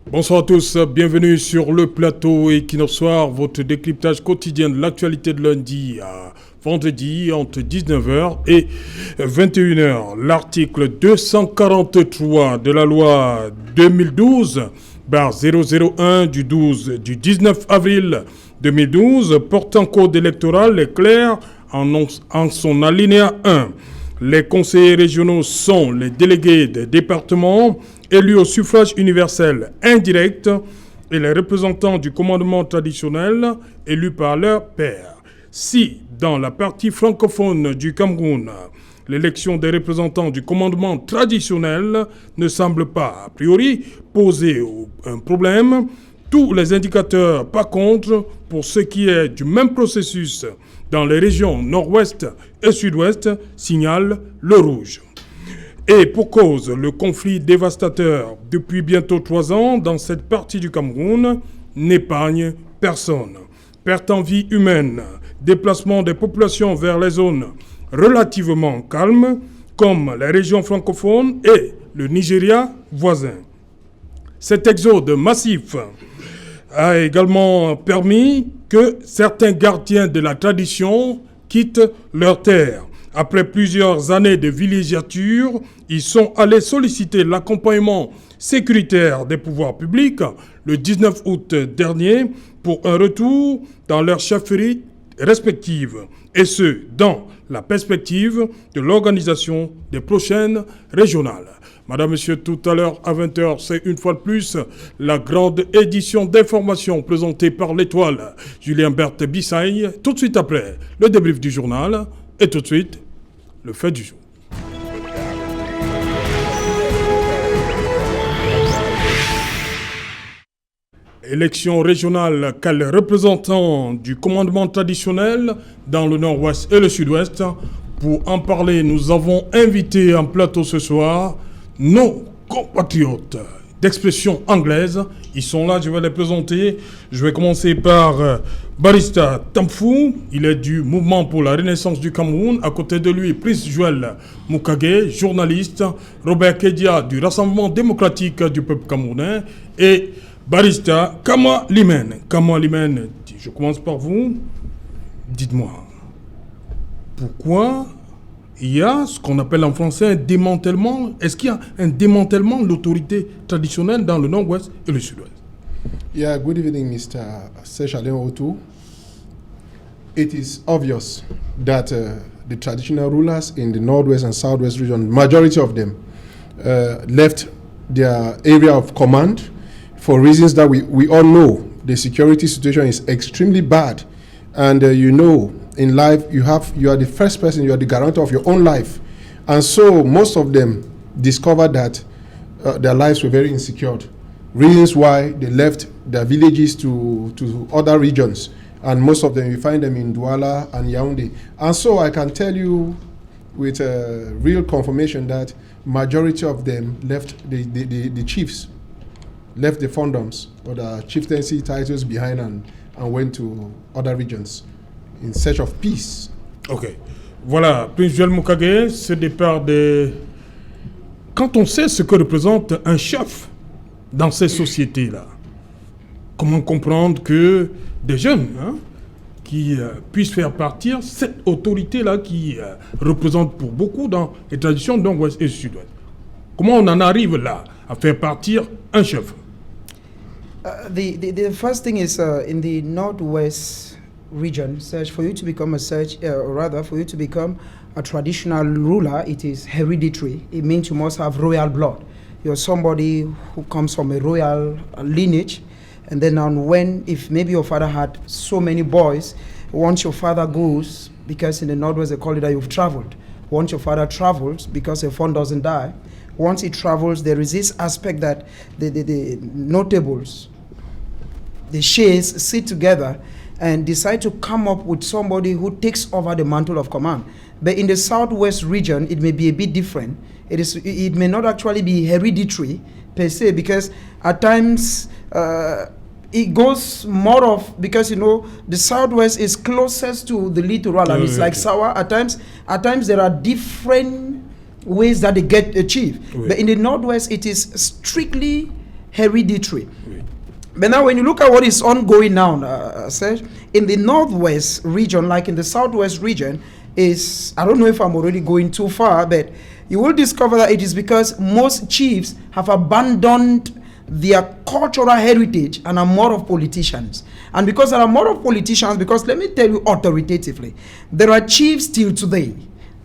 Bonsoir à tous, bienvenue sur le plateau Equinox Soir, votre décryptage quotidien de l'actualité de lundi à vendredi entre 19h et 21h. L'article 243 de la loi 2012-001 du 19 avril 2012 portant code électoral est clair en son alinéa 1. Les conseillers régionaux sont les délégués des départements élus au suffrage universel indirect et les représentants du commandement traditionnel élus par leur pairs. Si, dans la partie francophone du Cameroun, l'élection des représentants du commandement traditionnel ne semble pas, a priori, poser un problème, tous les indicateurs, par contre, pour ce qui est du même processus dans les régions nord-ouest et sud-ouest, signalent le rouge. Et pour cause, le conflit dévastateur depuis bientôt 3 ans dans cette partie du Cameroun n'épargne personne. Perte en vie humaine, déplacement des populations vers les zones relativement calmes, comme les régions francophones et le Nigeria voisin. Cet exode massif a également permis que certains gardiens de la tradition quittent leur terre. Après plusieurs années de villégiature, ils sont allés solliciter l'accompagnement sécuritaire des pouvoirs publics le 19 août dernier pour un retour dans leurs chefferies respectives, et ce, dans la perspective de l'organisation des prochaines régionales. Madame, Monsieur, tout à l'heure à 20h, c'est une fois de plus la grande édition d'information présentée par l'étoile Julien Berthe Bissaï. Tout de suite après, le débrief du journal et tout de suite, le fait du jour. Élection régionale, quel représentant du commandement traditionnel dans le nord-ouest et le sud-ouest. Pour en parler, nous avons invité en plateau ce soir nos compatriotes d'expression anglaise. Ils sont là, je vais les présenter. Je vais commencer par Barista Tamfou. Il est du Mouvement pour la Renaissance du Cameroun. À côté de lui, Prince Joël Moukage, journaliste. Robert Kedia du Rassemblement démocratique du peuple camerounais. Et Barista Kama Limene. Kama Limene, je commence par vous. Dites-moi, pourquoi il y a ce qu'on appelle en français un démantèlement? Est-ce qu'il y a un démantèlement de l'autorité traditionnelle dans le nord-ouest et le sud-ouest? Yeah, good evening, Mr. Sechalen Otu. It is obvious that the traditional rulers in the northwest and southwest region, majority of them, left their area of command for reasons that we all know. The security situation is extremely bad, and you know, in life, you are the first person, you are the guarantor of your own life. And so most of them discovered that their lives were very insecure. Reasons why they left their villages to other regions. And most of them, you find them in Douala and Yaoundé. And so I can tell you with real confirmation that majority of them left the chiefs, left the fondoms or the chieftaincy titles behind and went to other regions in search of peace. Ok. Voilà, Prince Joël Moukage, ce départ de... Quand on sait ce que représente un chef dans ces sociétés-là, comment comprendre que des jeunes qui puissent faire partir cette autorité-là qui représente pour beaucoup dans les traditions de nord-ouest et sud-ouest? Comment on en arrive là, à faire partir un chef? The first thing is in the northwest region, for you to become for you to become a traditional ruler, it is hereditary. It means you must have royal blood. You're somebody who comes from a royal lineage, and then if maybe your father had so many boys, once your father goes, because in the northwest they call it that you've traveled. Once your father travels, because your fund doesn't die, once he travels, there is this aspect that the notables, the sheikhs sit together and decide to come up with somebody who takes over the mantle of command. But in the southwest region, it may be a bit different. It may not actually be hereditary per se, because at times it goes more of, because the southwest is closest to the littoral, and it's like Sawa. At times there are different ways that they get achieved. But in the northwest, it is strictly hereditary. Oui. But now when you look at what is ongoing now, Serge, in the northwest region, like in the southwest region, is, I don't know if I'm already going too far, but you will discover that it is because most chiefs have abandoned their cultural heritage and are more of politicians. And because there are more of politicians, because let me tell you authoritatively, there are chiefs still today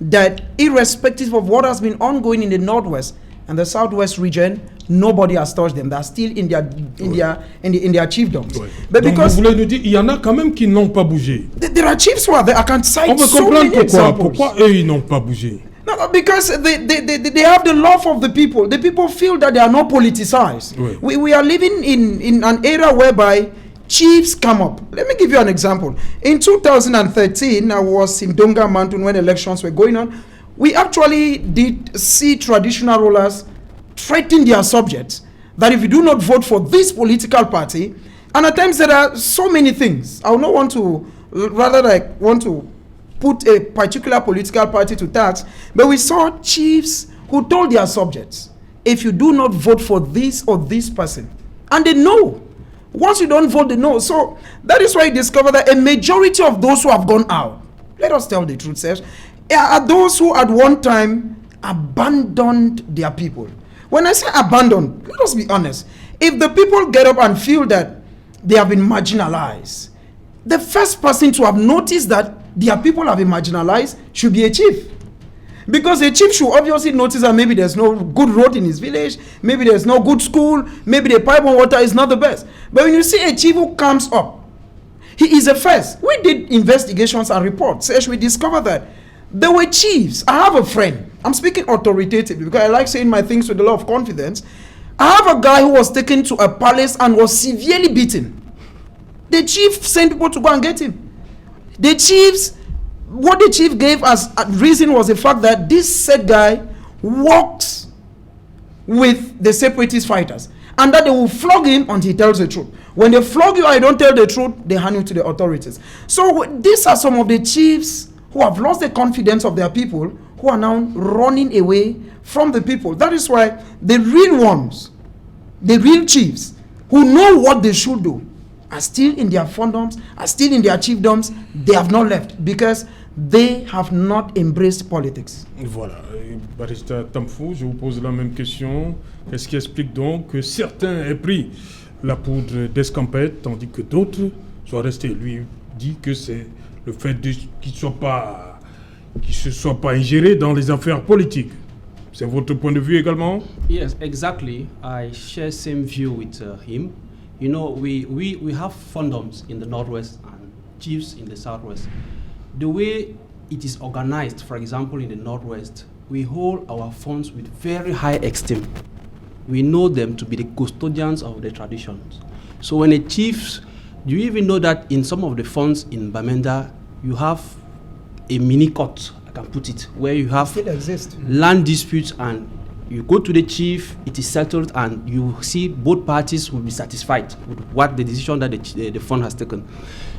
that irrespective of what has been ongoing in the northwest and the southwest region, nobody has touched them. They are still in their chiefdoms. Ouais. But Donc because vous voulez nous dire, il y en a quand même qui n'ont pas bougé. there are chiefs who are there, I can On cite veut so comprendre many examples. pourquoi eux ils n'ont pas bougé. No, because they have the love of the people. The people feel that they are not politicized. Oui. We are living in an era whereby chiefs come up. Let me give you an example. In 2013, I was in Donga Mountain when elections were going on. We actually did see traditional rulers threaten their subjects that if you do not vote for this political party, and at times there are so many things. I would not want to, rather like want to put a particular political party to tax, but we saw chiefs who told their subjects, if you do not vote for this or this person, and they know. Once you don't vote, they know. So that is why you discover that a majority of those who have gone out, let us tell the truth, Serge, are those who at one time abandoned their people. When I say abandoned, let us be honest. If the people get up and feel that they have been marginalized, the first person to have noticed that their people have been marginalized should be a chief. Because a chief should obviously notice that maybe there's no good road in his village, maybe there's no good school, maybe the pipe and water is not the best. But when you see a chief who comes up, he is the first. We did investigations and reports. So we discovered that there were chiefs. I have a friend. I'm speaking authoritatively because I like saying my things with a lot of confidence. I have a guy who was taken to a palace and was severely beaten. The chief sent people to go and get him. What the chief gave as a reason was the fact that this said guy works with the separatist fighters and that they will flog him until he tells the truth. When they flog you and you don't tell the truth, they hand you to the authorities. So these are some of the chiefs who have lost the confidence of their people, who are now running away from the people. That is why the real ones, the real chiefs, who know what they should do, are still in their fondoms, are still in their chiefdoms. They have not left because they have not embraced politics. Voilà. Barrister Tamfou, je vous pose la même question. Qu'est-ce qui explique donc que certains aient pris la poudre d'escampette tandis que d'autres soient restés? Lui dit que c'est le fait qu'il ne se soit pas ingéré dans les affaires politiques. C'est votre point de vue également? Yes, exactly. I share same view with him. You know, we have fondoms in the northwest and chiefs in the southwest. The way it is organized, for example, in the northwest, we hold our funds with very high esteem. We know them to be the custodians of the traditions. So when a chief, do you even know that in some of the funds in Bamenda, you have a mini court, I can put it, where you have Still exist. land disputes and you go to the chief, it is settled, and you see both parties will be satisfied with what the decision that the fund has taken.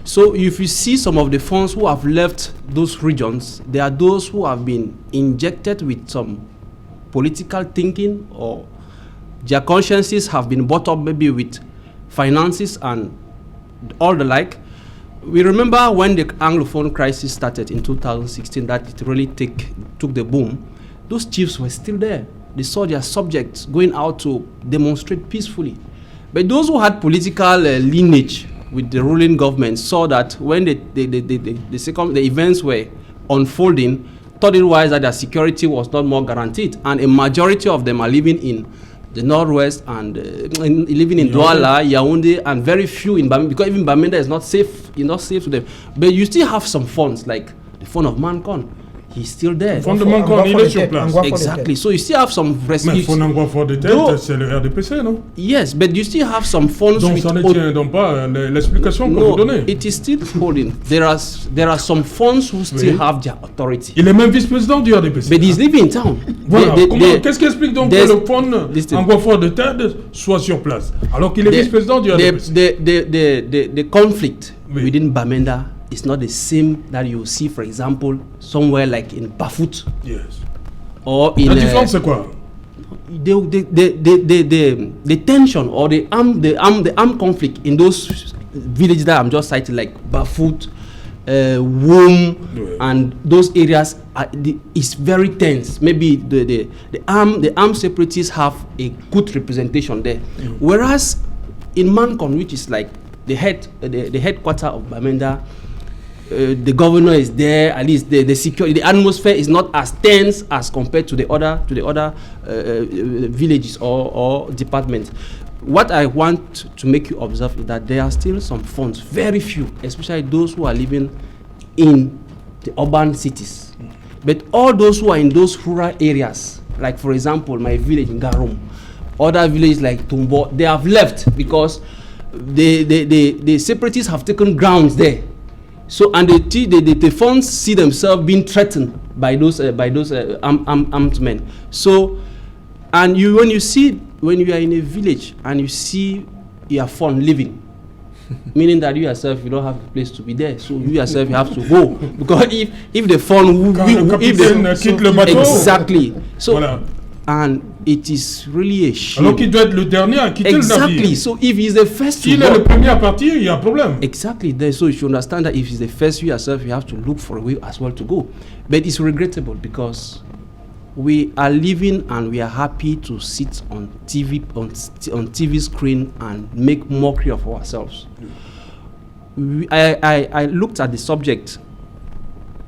So if you see some of the funds who have left those regions, there are those who have been injected with some political thinking, or their consciences have been brought up maybe with finances and all the like. We remember when the Anglophone crisis started in 2016, that it really took the boom. Those chiefs were still there. They saw their subjects going out to demonstrate peacefully. But those who had political lineage with the ruling government saw that when the events were unfolding, thought it was that their security was not more guaranteed. And a majority of them are living in the northwest and living in Douala, Yaoundé, and very few in Bamenda, because even Bamenda is not safe to them. But you still have some funds, like the fund of Mancon. He's still there. Fondement il est sur place. Exactly. So you still have some Mais Fondement fort de tête, c'est le RDPC, non? Yes, but you still have some funds. Donc ça ne tient donc pas l'explication que vous donnez. It is still holding. There are some funds who still have their authority. Il est même vice-président du RDPC. But he's living in town. Voilà. Qu'est-ce qui explique donc que le fonds en fort de tête soit sur place alors qu'il est vice-président du RDPC? The conflict within Bamenda is not the same that you see, for example, somewhere like in Bafut. Yes. Or in. La différence c'est quoi? the tension or the armed conflict in those villages that I'm just citing, like Bafut, Womb, and those areas is very tense. Maybe the armed separatists have a good representation there, whereas in Mancon, which is like the headquarter of Bamenda, the governor is there. At least the security, the atmosphere is not as tense as compared to the other villages or departments. What I want to make you observe is that there are still some funds, very few, especially those who are living in the urban cities. But all those who are in those rural areas, like for example, my village in Garum, other villages like Tumbo, they have left because the separatists have taken grounds there. So and the funds see themselves being threatened by those armed men. So and when you are in a village and you see your phone living, meaning that you yourself, you don't have a place to be there, so you yourself you have to go, because if the phone exactly, so voilà. And it is really a shame. Alors qu'il doit être le dernier à quitter le navire. So if he's the first s'il est le premier à partir, il y a un problème. Exactly. So you should understand that if he's the first, you yourself, you have to look for a way as well to go. But it's regrettable because we are living and we are happy to sit on TV screen and make mockery of ourselves. I looked at the subject.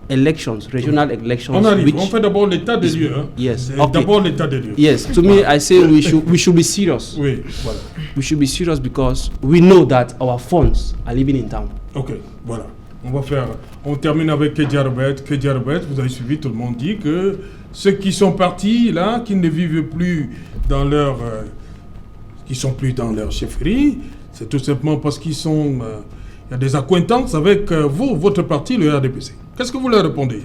Elections, regional elections. On fait d'abord l'état des lieux. Yes. Okay. D'abord l'état des lieux. Yes. To me, I say we should be serious. Oui. Voilà. We should be serious because we know that our funds are living in town. Ok. Voilà. On termine avec Kedjarbet. Kedjarbet, vous avez suivi, tout le monde dit que ceux qui sont partis là, qui ne vivent plus dans leur, qui sont plus dans leur chefferie, c'est tout simplement parce qu'ils sont, il y a des accointances avec vous, votre parti, le RDPC. Qu'est-ce que vous leur répondez?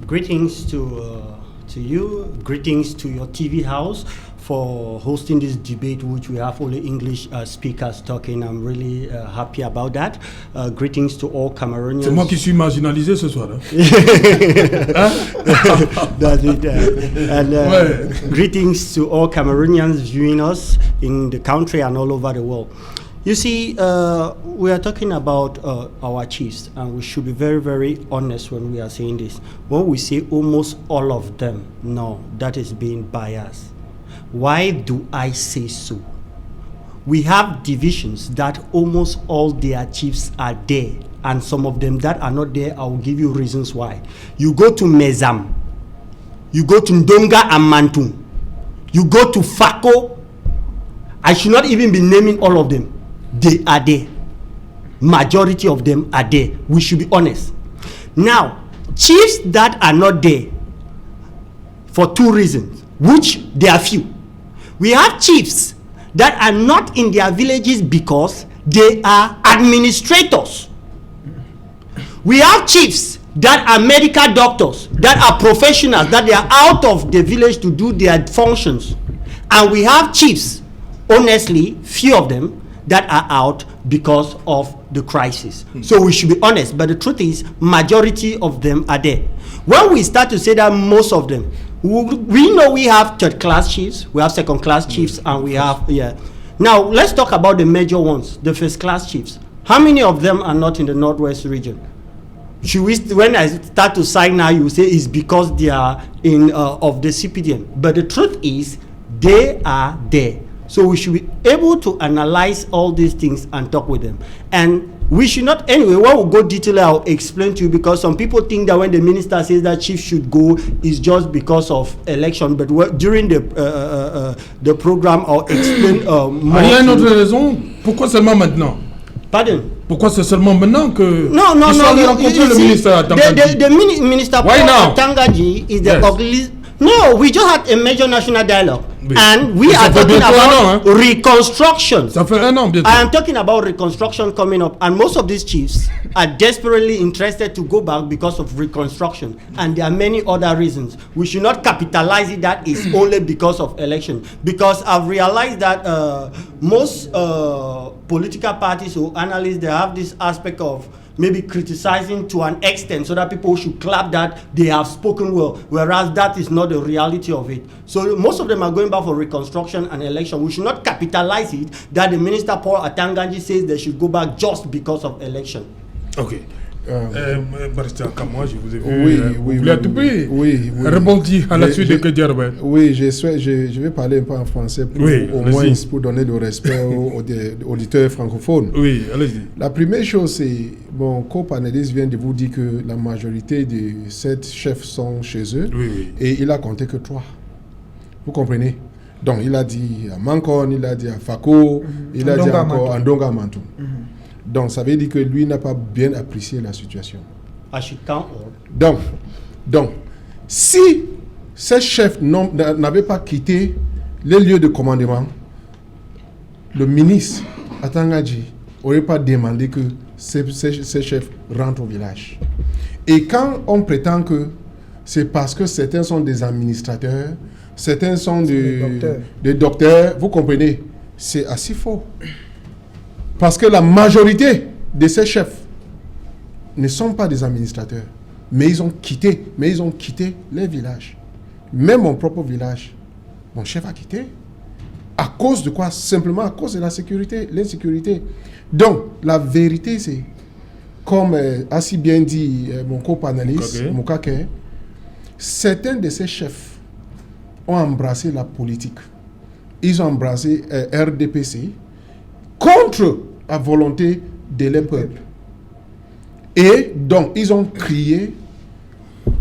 Greetings to you, greetings to your TV house for hosting this debate, which we have only English speakers talking. I'm really happy about that. Greetings to all Cameroonians. C'est moi qui suis marginalisé ce soir. That's it. And greetings to all Cameroonians viewing us in the country and all over the world. You see, we are talking about our chiefs, and we should be very, very honest when we are saying this. When we say almost all of them, no, that is being biased. Why do I say so? We have divisions that almost all their chiefs are there, and some of them that are not there, I will give you reasons why. You go to Mezam, you go to Ndonga and Mantung, you go to Fako. I should not even be naming all of them. They are there. Majority of them are there. We should be honest. Now, chiefs that are not there for two reasons, which there are few. We have chiefs that are not in their villages because they are administrators. We have chiefs that are medical doctors, that are professionals, that they are out of the village to do their functions. And we have chiefs, honestly, few of them, that are out because of the crisis. So we should be honest, but the truth is majority of them are there. When we start to say that most of them, we know we have third class chiefs, we have second class chiefs, and we have, Now let's talk about the major ones, the first class chiefs. How many of them are not in the Northwest region? Should we, when I start to sign now, you say it's because they are in of the CPDM, but the truth is they are there. So we should be able to analyze all these things and talk with them. And we should not, anyway, when we go detail, I'll explain to you, because some people think that when the minister says that chief should go, it's just because of election. But during the program, I'll explain more. Il y a une autre raison. Pourquoi seulement maintenant? Pardon? Pourquoi c'est seulement maintenant que no, rencontrer le ministre Tangaji? The minister Tangaji is the ugly. No, we just had a major national dialogue. Oui. And we are talking about reconstruction. Ça fait un an, bientôt. I am talking about reconstruction coming up. And most of these chiefs are desperately interested to go back because of reconstruction. And there are many other reasons. We should not capitalize it that is only because of election. Because I've realized that most political parties or analysts, they have this aspect of maybe criticizing to an extent so that people should clap that they have spoken well, whereas that is not the reality of it. So most of them are going back for reconstruction and election. We should not capitalize it that the Minister Paul Atanganji says they should go back just because of election. Ok. Barrister Kamwa, je vous ai vu. Oui, vous voulez à tout prix rebondir à la suite de Kedia Robert. Oui, je vais parler un peu en français pour au moins pour donner le respect aux auditeurs francophones. Oui, allez-y. La première chose, c'est, mon co-panéliste vient de vous dire que la majorité de 7 chefs sont chez eux et il a compté que 3. Vous comprenez? Donc, il a dit à Mankon, il a dit à Fako, il a dit encore à Ndonga Mantou. Donc, ça veut dire que lui n'a pas bien apprécié la situation. Donc, si ces chefs n'avaient pas quitté les lieux de commandement, le ministre Atangadji n'aurait pas demandé que ces chefs rentrent au village. Et quand on prétend que c'est parce que certains sont des administrateurs, certains sont des docteurs, vous comprenez, c'est assez faux. Parce que la majorité de ces chefs ne sont pas des administrateurs, mais ils ont quitté les villages. Même mon propre village, mon chef a quitté. À cause de quoi? Simplement à cause de la sécurité, l'insécurité. Donc, la vérité, c'est, comme a si bien dit mon co-panéliste, Moukake, certains de ces chefs ont embrassé la politique. Ils ont embrassé RDPC contre la volonté de leur peuple. Et donc, ils ont créé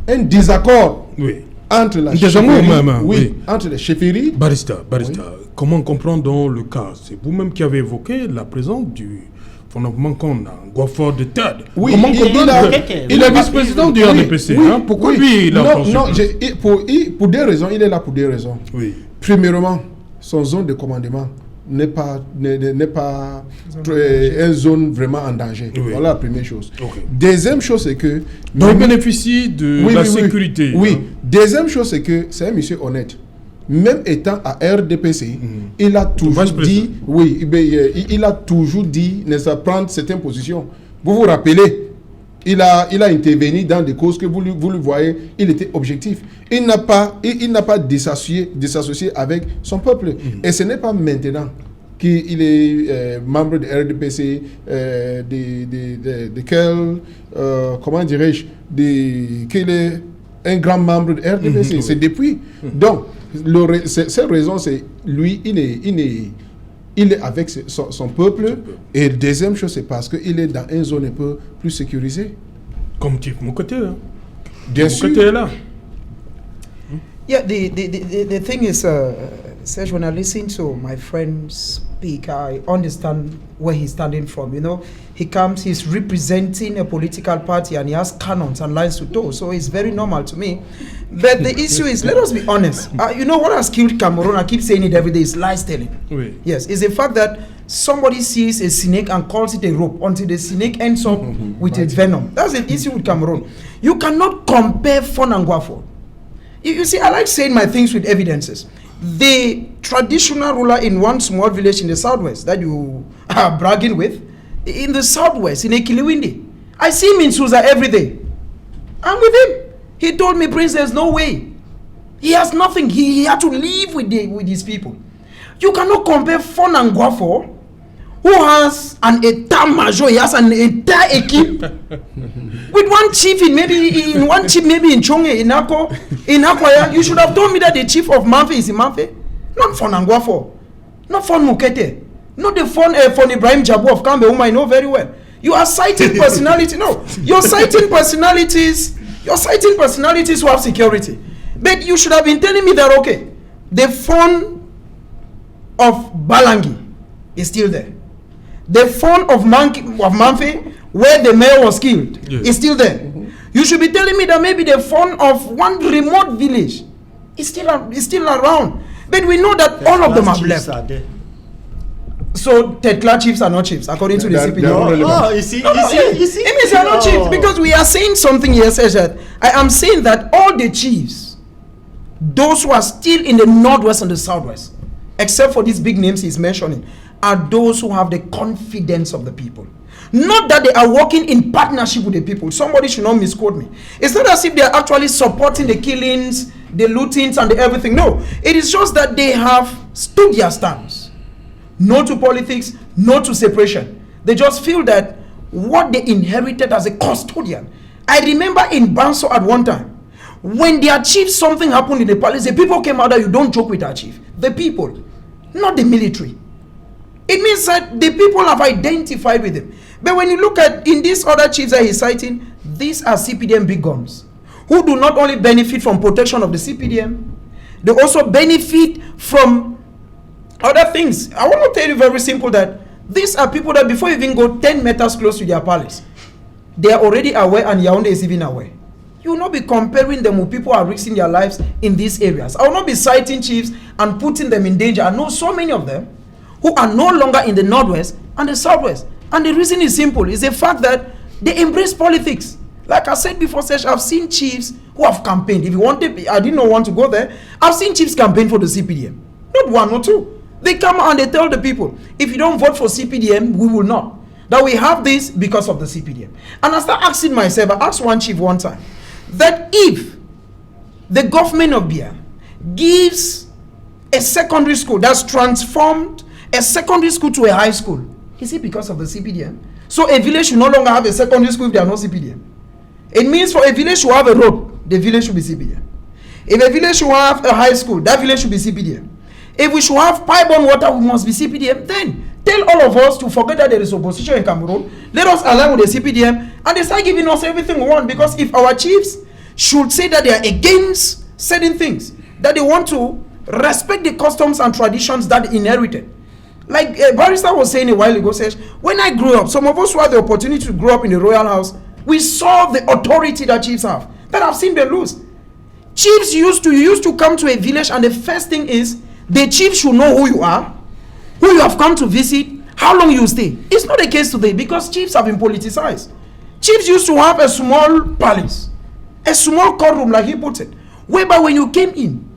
un désaccord entre la chefferie, entre les chefferies. Barrister, comment comprendre donc le cas? C'est vous-même qui avez évoqué la présence du fondement qu'on a, Gofford de Tad. Oui, comment comprendre il est vice-président du RDPC. Pourquoi lui, il a pour des raisons, il est là pour des raisons. Oui. Premièrement, son zone de commandement n'est pas une zone vraiment en danger. Voilà la première chose. Deuxième chose, c'est que... Donc, il bénéficie de la sécurité. Oui. Deuxième chose, c'est que c'est un monsieur honnête. Même étant à RDPC, il a toujours dit... il a toujours dit ne pas prendre certaines positions. Vous vous rappelez, il a intervenu dans des causes que vous le voyez, il était objectif. Il n'a pas dissocié avec son peuple. Et ce n'est pas maintenant qu'il est membre de RDPC, comment dirais-je, qu'il est un grand membre de RDPC. C'est depuis. Donc, cette raison, c'est lui, il est avec son peuple. Et deuxième chose, c'est parce qu'il est dans une zone un peu plus sécurisée. Comme Chief Moukate, hein? Bien sûr. Moukate est là. Yeah, the thing is, Serge, when I listen to my friend speak, I understand where he's standing from. You know, he's representing a political party and he has canons and lines to toe. So it's very normal to me. But the issue is, let us be honest. You know what has killed Cameroon? I keep saying it every day. Is lies telling. Oui. Yes, it's the fact that somebody sees a snake and calls it a rope until the snake ends up with a venom. That's the issue with Cameroon. You cannot compare Fon and Guafo. You see, I like saying my things with evidences. The traditional ruler in one small village in the southwest that you are bragging with, in the southwest, in Ekiliwindi, I see him in Susa every day. I'm with him. He told me, Prince, there's no way. He has nothing. He had to live with his people. You cannot compare Fon and Guafo, who has an état major, he has an entire equipe, with one chief maybe in Chonge, in Akwaya. You should have told me that the chief of Manfe is in Manfe, not Fon and Guafo, not Fon Mukete, not the Fon Ibrahim Jabu of Kambe, whom I know very well. You are citing personality. No, you're citing personalities. You're citing personalities who have security. But you should have been telling me that, okay, the Fon of Balangi is still there. The Fon of Manfe, where the mayor was killed, is still there. You should be telling me that maybe the Fon of one remote village is still around. But we know that all of them have left. So Tetla chiefs are not chiefs, according to the CPD. You see. It means they are not chiefs, because we are saying something here, says that I am saying that all the chiefs, those who are still in the northwest and the southwest, except for these big names he's mentioning, are those who have the confidence of the people. Not that they are working in partnership with the people. Somebody should not misquote me. It's not as if they are actually supporting the killings, the lootings, and the everything. No, it is just that they have stood their stance. No to politics, no to separation. They just feel that what they inherited as a custodian. I remember in Banso at one time, when their chief, something happened in the palace, the people came out that you don't joke with our chief. The people, not the military. It means that the people have identified with him. But when you look at in these other chiefs that he's citing, these are CPDM big guns who do not only benefit from protection of the CPDM, they also benefit from other things. I want to tell you very simple that these are people that before you even go 10 meters close to their palace, they are already aware, and Yaoundé is even aware. You will not be comparing them with people who are risking their lives in these areas. I will not be citing chiefs and putting them in danger. I know so many of them who are no longer in the Northwest and the Southwest. And the reason is simple. It's the fact that they embrace politics. Like I said before, Sesh, I've seen chiefs who have campaigned. If you want to, I did not want to go there. I've seen chiefs campaign for the CPDM. Not one or two. They come and they tell the people, if you don't vote for CPDM, we will not. That we have this because of the CPDM. And I start asking myself, I asked one chief one time, that if the government of Bia gives a secondary school that's transformed a secondary school to a high school, is it because of the CPDM? So a village should no longer have a secondary school if there are no CPDM. It means for a village to have a road, the village should be CPDM. If a village should have a high school, that village should be CPDM. If we should have pipe-borne water, we must be CPDM. Then tell all of us to forget that there is opposition in Cameroon. Let us align with the CPDM and they start giving us everything we want. Because if our chiefs should say that they are against certain things, that they want to respect the customs and traditions that they inherited. Like Barrister was saying a while ago, says, when I grew up, some of us who had the opportunity to grow up in the royal house, we saw the authority that chiefs have. That I've seen them lose. Chiefs used to come to a village, and the first thing is the chief should know who you are, who you have come to visit, how long you stay. It's not the case today because chiefs have been politicized. Chiefs used to have a small palace, a small courtroom, like he put it, whereby when you came in,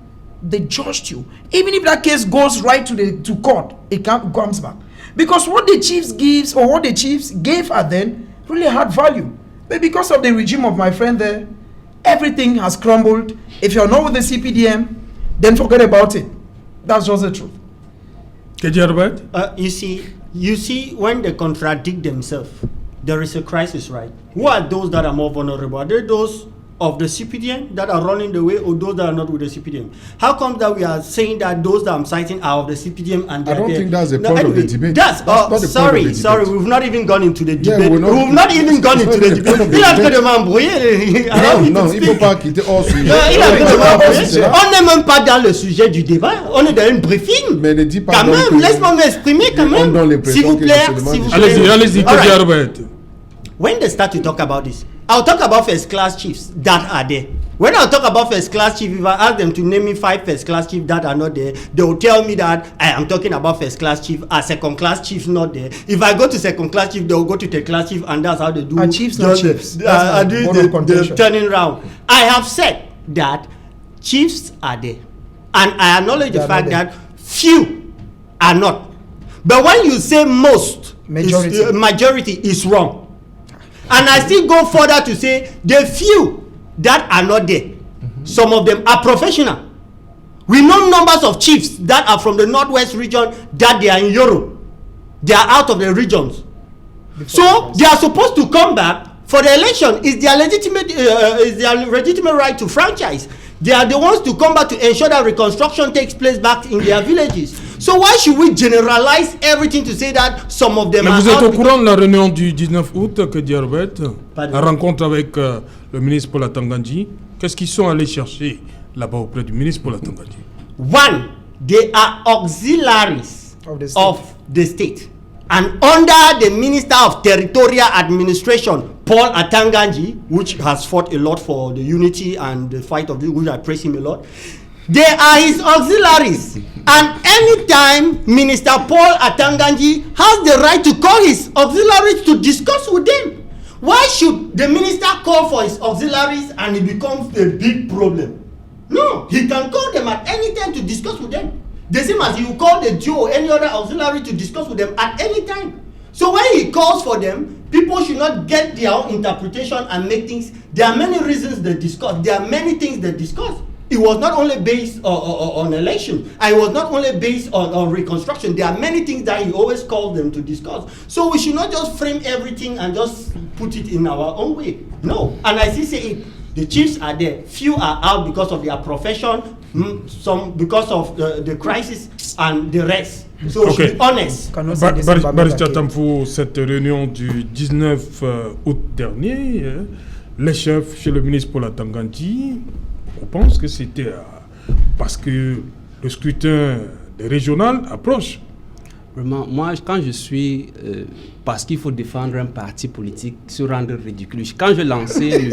they judged you. Even if that case goes right to court, it comes back. Because what the chiefs gives or what the chiefs gave at then really had value. But because of the regime of my friend there, everything has crumbled. If you're not with the CPDM, then forget about it. That's just the truth. You see, when they contradict themselves, there is a crisis, right? Who are those that are more vulnerable? Are they those of the CPDM that are running the way, or those that are not with the CPDM? How come that we are saying that those that I'm citing are of the CPDM and I don't think that's the point of the debate. That's not the point of the debate. We've not even gone into the debate. We've not even gone into the debate. Non, il faut pas quitter hors sujet. On n'est même pas dans le sujet du débat. On est dans une briefing. Mais ne dis pas quand même, laisse-moi m'exprimer quand même. S'il vous plaît. Allez-y, Albert. When they start to talk about this, I'll talk about first class chiefs that are there. When I talk about first class chiefs, if I ask them to name me 5 first class chiefs that are not there, they will tell me that I am talking about first class chief, a second class chief not there. If I go to second class chief, they will go to third class chief, and that's how they do. And chiefs not chiefs. The turning round. I have said that chiefs are there, and I acknowledge the fact that few are not. But when you say most, majority is wrong. And I still go further to say the few that are not there, some of them are professional. We know numbers of chiefs that are from the Northwest region that they are in Europe. They are out of the regions. So they are supposed to come back for the election. Is their legitimate right to franchise. They are the ones to come back to ensure that reconstruction takes place back in their villages. So why should we generalize everything to say that some of them Mais are vous êtes au courant de la réunion du 19 août que dit Herbert, la rencontre avec le ministre Paul Atangandji. Qu'est-ce qu'ils sont allés chercher là-bas auprès du ministre Paul Atangandji? One, they are auxiliaries of the state. And under the Minister of Territorial Administration, Paul Atangandji, which has fought a lot for the unity and the fight of the, which I praise him a lot, they are his auxiliaries. And anytime Minister Paul Atangandji has the right to call his auxiliaries to discuss with them. Why should the minister call for his auxiliaries and it becomes a big problem? No, he can call them at any time to discuss with them. The same as you call the Joe or any other auxiliary to discuss with them at any time. So when he calls for them, people should not get their own interpretation and make things. There are many reasons they discuss. There are many things they discuss. It was not only based on election. It was not only based on reconstruction. There are many things that he always called them to discuss. So we should not just frame everything and just put it in our own way. No. And I still say it. The chiefs are there. Few are out because of their profession, some because of the crisis, and the rest. So we should be honest. Barrister Tamfo, cette réunion du 19 août dernier, les chefs chez le ministre Paul Atangandi, on pense que c'était parce que le scrutin régional approche. Vraiment, moi, quand je suis, parce qu'il faut défendre un parti politique, se rendre ridicule. Quand j'ai lancé,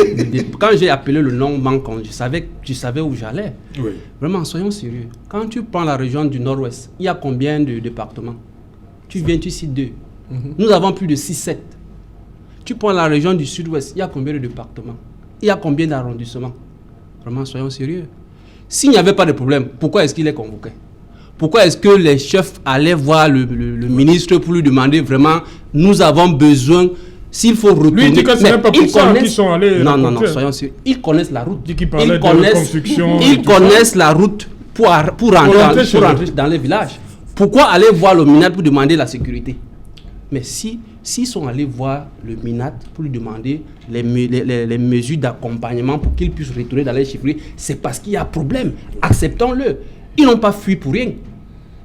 quand j'ai appelé le nom Mancon, je savais où j'allais. Oui. Vraiment, soyons sérieux. Quand tu prends la région du Nord-Ouest, il y a combien de départements? Tu cites 2. Nous avons plus de 6-7. Tu prends la région du Sud-Ouest, il y a combien de départements? Il y a combien d'arrondissements? Vraiment, soyons sérieux. S'il n'y avait pas de problème, pourquoi est-ce qu'il est convoqué? Pourquoi est-ce que les chefs allaient voir le ministre pour lui demander vraiment, nous avons besoin, s'il faut retourner. Lui, il dit que ce n'est pas pour ça qu'ils sont allés. Non, soyons sérieux. Ils connaissent la route. Ils connaissent la route pour rentrer dans les villages. Pourquoi aller voir le MINAT pour demander la sécurité? Mais s'ils sont allés voir le MINAT pour lui demander les mesures d'accompagnement pour qu'ils puissent retourner dans les chiffres, c'est parce qu'il y a problème. Acceptons-le. Ils n'ont pas fui pour rien.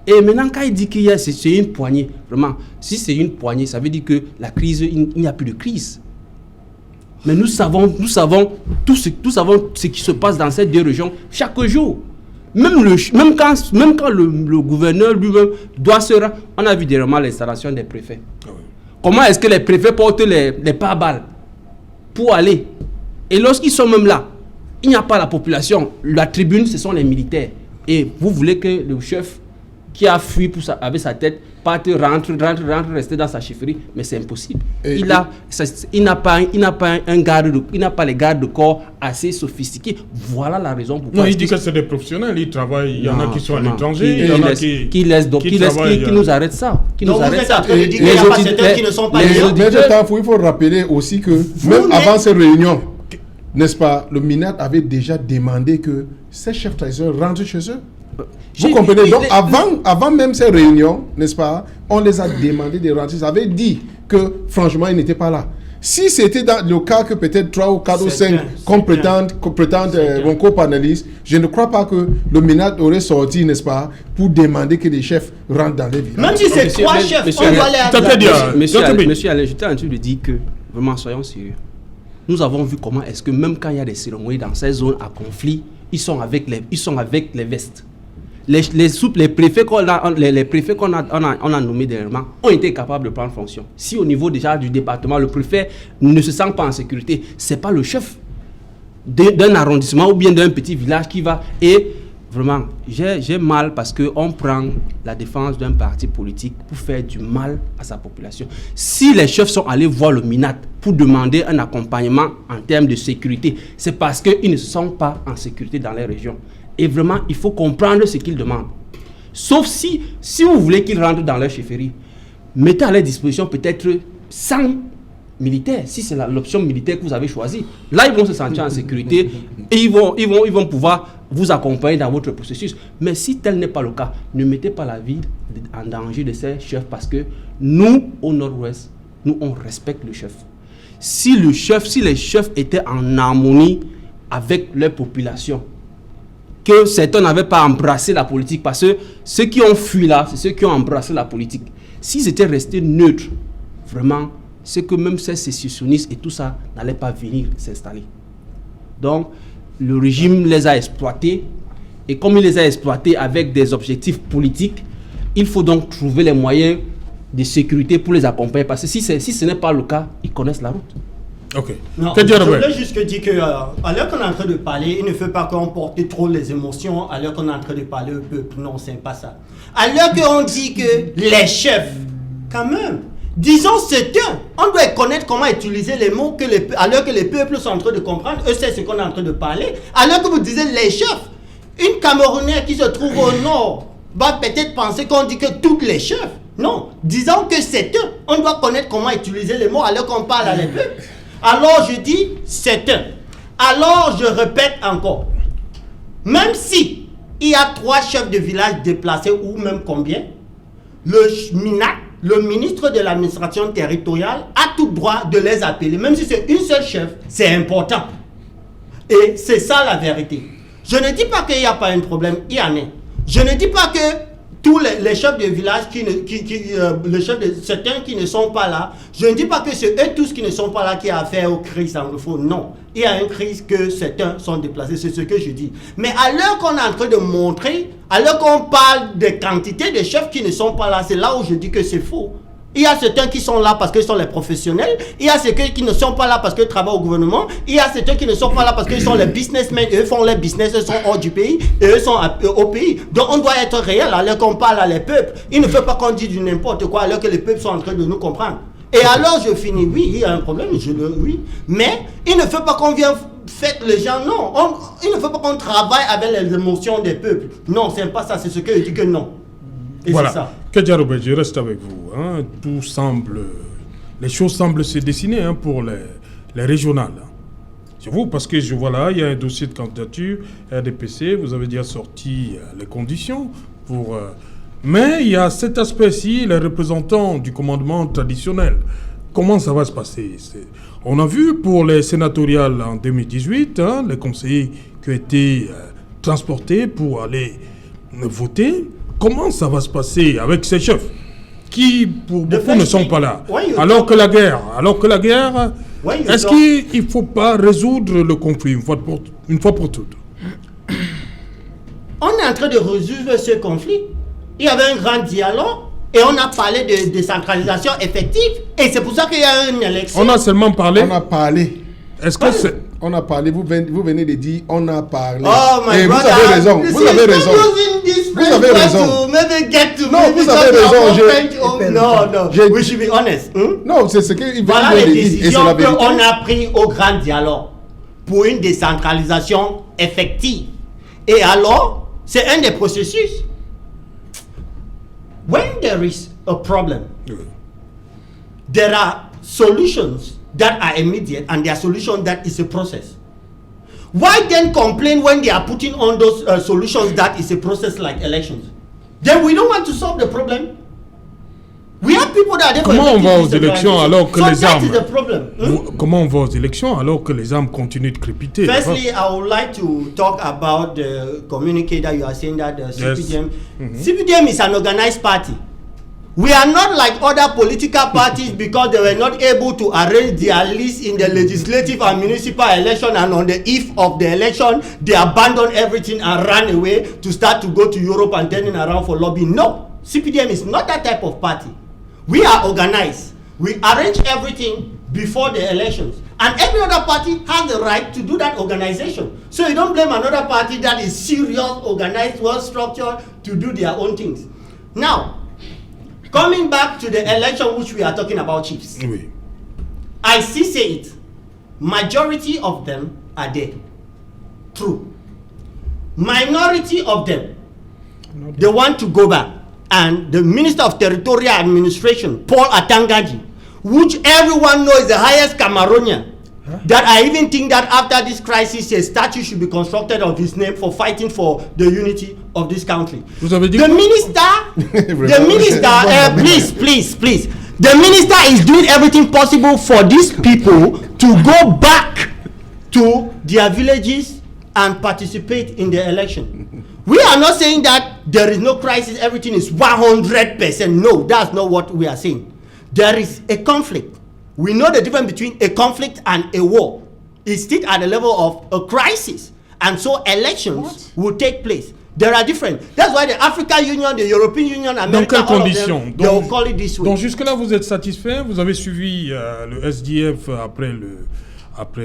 Et maintenant, quand il dit qu'il y a, c'est une poignée, vraiment, si c'est une poignée, ça veut dire que la crise, il n'y a plus de crise. Mais nous savons tout ce qui se passe dans ces 2 régions chaque jour. Même quand le gouverneur lui-même doit se rendre, on a vu dernièrement l'installation des préfets. Ah oui. Comment est-ce que les préfets portent les pare-balles pour aller? Et lorsqu'ils sont même là, il n'y a pas la population. La tribune, ce sont les militaires. Et vous voulez que le chef qui a fui avec sa tête parte, rentre, rester dans sa chefferie, mais c'est impossible. Il n'a pas les gardes de corps assez sophistiqués. Voilà la raison pourquoi. Non, il dit que c'est des professionnels, ils travaillent. Il y en a qui sont à l'étranger, il y en a qui nous arrêtent ça. Donc vous êtes en train de dire qu'il y a pas certains qui ne sont pas les auditeurs. Il faut rappeler aussi que même avant ces réunions, n'est-ce pas, le MINAT avait déjà demandé que ces chefs traditionnels rentrent chez eux. Vous comprenez? Donc, avant même ces réunions, n'est-ce pas, on les a demandé de rentrer. Ils avaient dit que, franchement, ils n'étaient pas là. Si c'était dans le cas que peut-être 3 ou 4 ou 5 prétendent mon co-panéliste, je ne crois pas que le MINAT aurait sorti, n'est-ce pas, pour demander que les chefs rentrent dans les villages. Même si c'est 3 chefs, on doit aller à Monsieur Alain, j'étais en train de dire que, vraiment, soyons sérieux. Nous avons vu comment est-ce que même quand il y a des cérémonies dans ces zones à conflit, ils sont avec les vestes. Les préfets qu'on a nommés dernièrement ont été capables de prendre fonction. Si au niveau déjà du département, le préfet ne se sent pas en sécurité, ce n'est pas le chef d'un arrondissement ou bien d'un petit village qui va... Et vraiment, j'ai mal parce qu'on prend la défense d'un parti politique pour faire du mal à sa population. Si les chefs sont allés voir le MINAT pour demander un accompagnement en termes de sécurité, c'est parce qu'ils ne se sentent pas en sécurité dans les régions. Et vraiment, il faut comprendre ce qu'ils demandent. Sauf si vous voulez qu'ils rentrent dans leur chefferie, mettez à leur disposition peut-être 100 militaires, si c'est l'option militaire que vous avez choisie. Là, ils vont se sentir en sécurité et ils vont pouvoir vous accompagner dans votre processus. Mais si tel n'est pas le cas, ne mettez pas la vie en danger de ces chefs parce que nous, au Nord-Ouest, nous, on respecte le chef. Si les chefs étaient en harmonie avec leur population, que certains n'avaient pas embrassé la politique, parce que ceux qui ont fui là, c'est ceux qui ont embrassé la politique. S'ils étaient restés neutres, vraiment, c'est que même ces sécessionnistes et tout ça n'allaient pas venir s'installer. Donc, le régime les a exploités, et comme il les a exploités avec des objectifs politiques, il faut donc trouver les moyens de sécurité pour les accompagner, parce que si ce n'est pas le cas, ils connaissent la route. Ok. Non, je voulais juste dire que à l'heure qu'on est en train de parler, il ne faut pas qu'on porte trop les émotions à l'heure qu'on est en train de parler au peuple. Non, c'est pas ça. À l'heure qu'on dit que les chefs, quand même, disons certains, on doit connaître comment utiliser les mots à l'heure que les peuples sont en train de comprendre. Eux, c'est ce qu'on est en train de parler. À l'heure que vous disiez les chefs, une Camerounaise qui se trouve au nord va peut-être penser qu'on dit que tous les chefs. Non, disons que c'est eux. On doit connaître comment utiliser les mots alors qu'on parle à les peuples. Alors je dis c'est eux. Alors je répète encore. Même si il y a 3 chefs de village déplacés ou même combien, le MINAC, le ministre de l'administration territoriale, a tout droit de les appeler. Même si c'est une seule chef, c'est important. Et c'est ça la vérité. Je ne dis pas qu'il n'y a pas un problème, il y en a. Je ne dis pas que tous les chefs de village, les chefs de certains qui ne sont pas là, je ne dis pas que c'est eux tous qui ne sont pas là qui a affaire aux crises anglophones. Non, il y a une crise que certains sont déplacés, c'est ce que je dis. Mais à l'heure qu'on est en train de montrer, à l'heure qu'on parle des quantités de chefs qui ne sont pas là, c'est là où je dis que c'est faux. Il y a certains qui sont là parce qu'ils sont les professionnels. Il y a certains qui ne sont pas là parce qu'ils travaillent au gouvernement. Il y a certains qui ne sont pas là parce qu'ils sont les businessmen. Eux font les business, eux sont hors du pays. Et eux sont au pays. Donc on doit être réel alors qu'on parle à les peuples. Il ne faut pas qu'on dise du n'importe quoi alors que les peuples sont en train de nous comprendre. Et alors je finis. Oui, il y a un problème. Oui. Mais il ne faut pas qu'on vienne faire les gens. Non. Il ne faut pas qu'on travaille avec les émotions des peuples. Non, c'est pas ça. C'est ce que je dis que non. Et voilà. C'est ça. Kedjaroube, je reste avec vous. Hein. Les choses semblent se dessiner pour les régionales. C'est vous, parce que je vois là, il y a un dossier de candidature, RDPC, vous avez déjà sorti les conditions pour... mais il y a cet aspect-ci, les représentants du commandement traditionnel. Comment ça va se passer? On a vu pour les sénatoriales en 2018, les conseillers qui ont été transportés pour aller voter. Comment ça va se passer avec ces chefs qui, pour beaucoup, ne sont pas là? Alors que la guerre, est-ce qu'il ne faut pas résoudre le conflit une fois pour toutes? On est en train de résoudre ce conflit. Il y avait un grand dialogue et on a parlé de décentralisation effective. Et c'est pour ça qu'il y a une élection. On a seulement parlé. On a parlé. Est-ce que c'est... On a parlé, vous venez de dire on a parlé. Oh my et vous brother, avez raison, vous avez raison. Vous avez raison. Non, vous avez raison. Non. We should be honest. Non, c'est ce qu'il voilà vient de les dire. Et c'est décisions la vérité. qu'on a prises au grand dialogue pour une décentralisation effective. Et alors, c'est un des processus. When there is a problem, there are solutions that are immediate and there are solutions that is a process. Why then complain when they are putting on those solutions that is a process like elections? Then we don't want to solve the problem. We have people that are... Comment on va aux élections alors que les armes... That is the problem. Comment on va aux élections alors que les armes continuent de crépiter? Firstly, I would like to talk about the communique that you are saying that the CPDM... Yes. CPDM is an organized party. We are not like other political parties because they were not able to arrange their list in the legislative and municipal election, and on the eve of the election, they abandoned everything and ran away to start to go to Europe and turning around for lobbying. No, CPDM is not that type of party. We are organized. We arrange everything before the elections. And every other party has the right to do that organization. So you don't blame another party that is serious, organized, well-structured to do their own things. Now, coming back to the election which we are talking about, chiefs. Oui. I still say it. Majority of them are dead. True. Minority of them, they want to go back. And the Minister of Territorial Administration, Paul Atangaji, which everyone knows is the highest Cameroonian, that I even think that after this crisis, a statue should be constructed of his name for fighting for the unity of this country. The minister, please. The minister is doing everything possible for these people to go back to their villages and participate in the election. We are not saying that there is no crisis, everything is 100%. No, that's not what we are saying. There is a conflict. We know the difference between a conflict and a war. It's still at the level of a crisis. And so elections will take place. There are different. That's why the African Union, the European Union, America, dans quelles conditions? They will call it this way. Donc jusque-là, vous êtes satisfait? Vous avez suivi le SDF après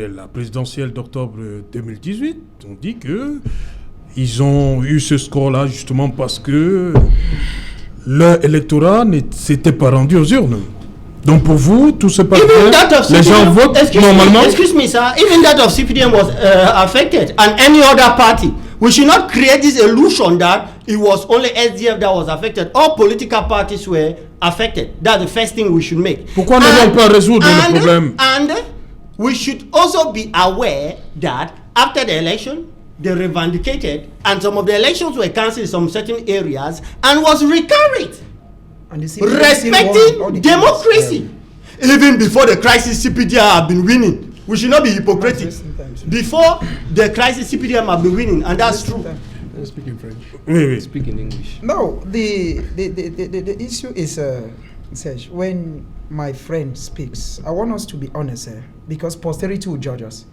la présidentielle d'octobre 2018. On dit que ils ont eu ce score-là justement parce que leur électorat ne s'était pas rendu aux urnes. Donc pour vous, tout se passe bien. Les gens votent normalement. Excuse me, sir. Even that of CPDM was affected, and any other party. We should not create this illusion that it was only SDF that was affected. All political parties were affected. That's the first thing we should make. Pourquoi n'allons pas résoudre le problème? And we should also be aware that after the election, they revindicated, and some of the elections were cancelled in some certain areas and was recarried. And the CPDM still won all Respecting the democracy. Even before the crisis, CPDM have been winning. We should not be hypocritic. Before the crisis, CPDM have been winning, and that's true. Let's speak in French. Oui, oui. Speak in English. No, the issue is, Serge, when my friend speaks, I want us to be honest here, because posterity will judge us.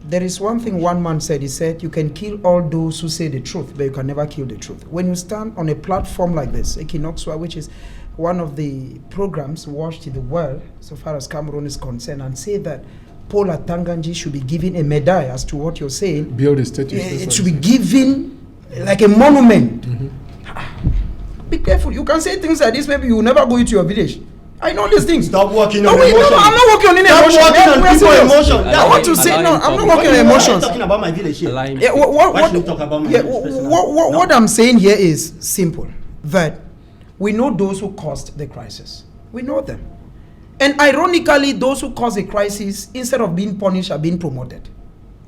There is one thing one man said. He said, you can kill all those who say the truth, but you can never kill the truth. When you stand on a platform like this, Equinoxua, which is one of the programs watched in the world, so far as Cameroon is concerned, and say that Paul Atanganji should be given a medal as to what you're saying, Build a statue. it should be given like a monument. Be careful. You can say things like this, maybe you will never go into your village. I know these things. Stop working No, on wait, emotion. no, I'm not working on any Stop emotion. working on We are people's serious. emotion. I want to say, no, I'm not working on Why are you emotions. talking about my village here? Allowing Yeah, Why should we talk about my yeah, village personally? what I'm saying here is simple, that we know those who caused the crisis. We know them. And ironically, those who caused the crisis, instead of being punished, are being promoted.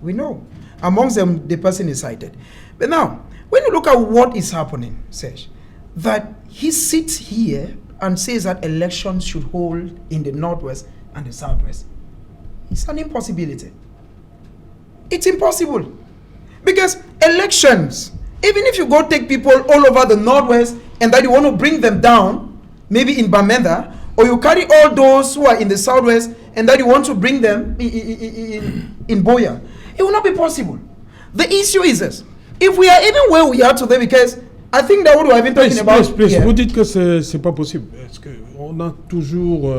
We know. Amongst them, the person is cited. But now, when you look at what is happening, Serge, that he sits here and says that elections should hold in the Northwest and the Southwest. It's an impossibility. It's impossible. Because elections, even if you go take people all over the Northwest and that you want to bring them down, maybe in Bamenda, or you carry all those who are in the Southwest and that you want to bring them in Boya, it will not be possible. The issue is this. If we are even where we are today, because I think that what we have been talking about Please, here, vous dites que c'est pas possible. Est-ce que on a toujours,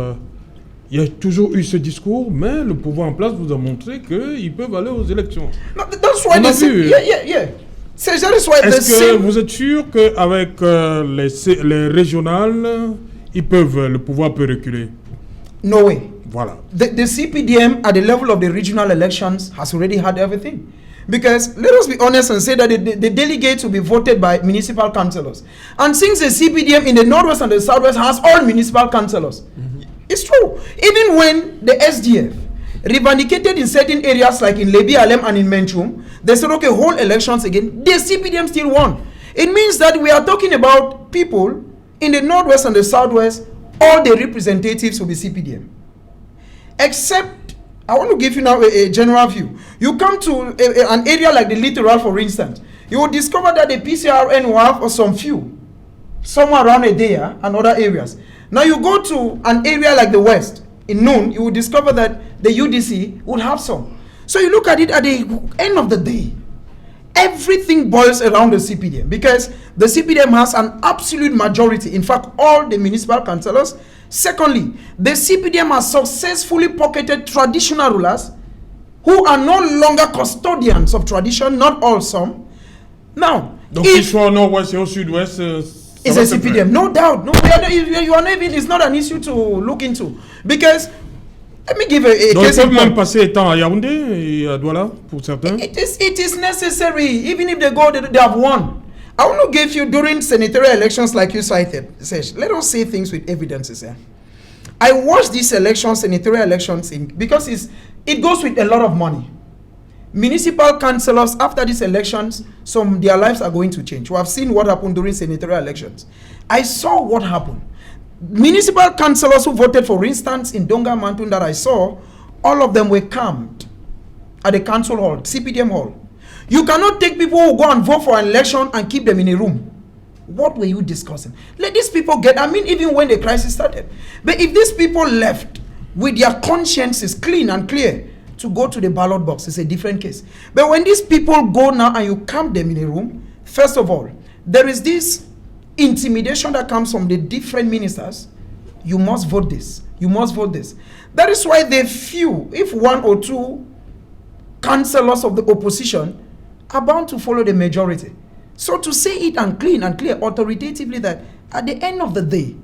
il y a toujours eu ce discours, mais le pouvoir en place vous a montré qu'ils peuvent aller aux élections. no, that's why On a they say, vu. yeah. So that is why the Est-ce que same. vous êtes sûr qu'avec les régionales, ils peuvent, le pouvoir peut reculer? No way. Voilà. The CPDM at the level of the regional elections has already had everything. Because let us be honest and say that the delegates will be voted by municipal councillors. And since the CPDM in the Northwest and the Southwest has all municipal councillors, it's true. Even when the SDF revandicated in certain areas like in Lebi Alem and in Menchum, they said, okay, hold elections again. The CPDM still won. It means that we are talking about people in the Northwest and the Southwest, all the representatives will be CPDM. Except, I want to give you now a general view. You come to an area like the littoral, for instance, you will discover that the PCRN will have some few, somewhere around Edea and other areas. Now you go to an area like the West, in Noon, you will discover that the UDC would have some. So you look at it at the end of the day, everything boils around the CPDM, because the CPDM has an absolute majority. In fact, all the municipal councillors. Secondly, the CPDM has successfully pocketed traditional rulers who are no longer custodians of tradition, not all, some. Now, Donc qu'ils soient au nord-ouest et au sud-ouest, it's a CPDM, no doubt. No, you are not even, it's not an issue to look into. Because, let me give a Donc ils case in peuvent même point. passer temps à Yaoundé et à Douala pour certains. It is necessary. Even if they go, they have won. I want to give you, during senatorial elections like you cited, Serge, let us say things with evidences here. I watched these elections, senatorial elections, because it goes with a lot of money. Municipal councillors, after these elections, their lives are going to change. We have seen what happened during senatorial elections. I saw what happened. Municipal councillors who voted, for instance, in Donga Mantun that I saw, all of them were camped at the council hall, CPDM hall. You cannot take people who go and vote for an election and keep them in a room. What were you discussing? Let these people get, even when the crisis started. But if these people left with their consciences clean and clear to go to the ballot box, it's a different case. But when these people go now and you camp them in a room, first of all, there is this intimidation that comes from the different ministers. You must vote this. You must vote this. That is why they few, if one or two councillors of the opposition are bound to follow the majority. So to say it and clear authoritatively that at the end of the day,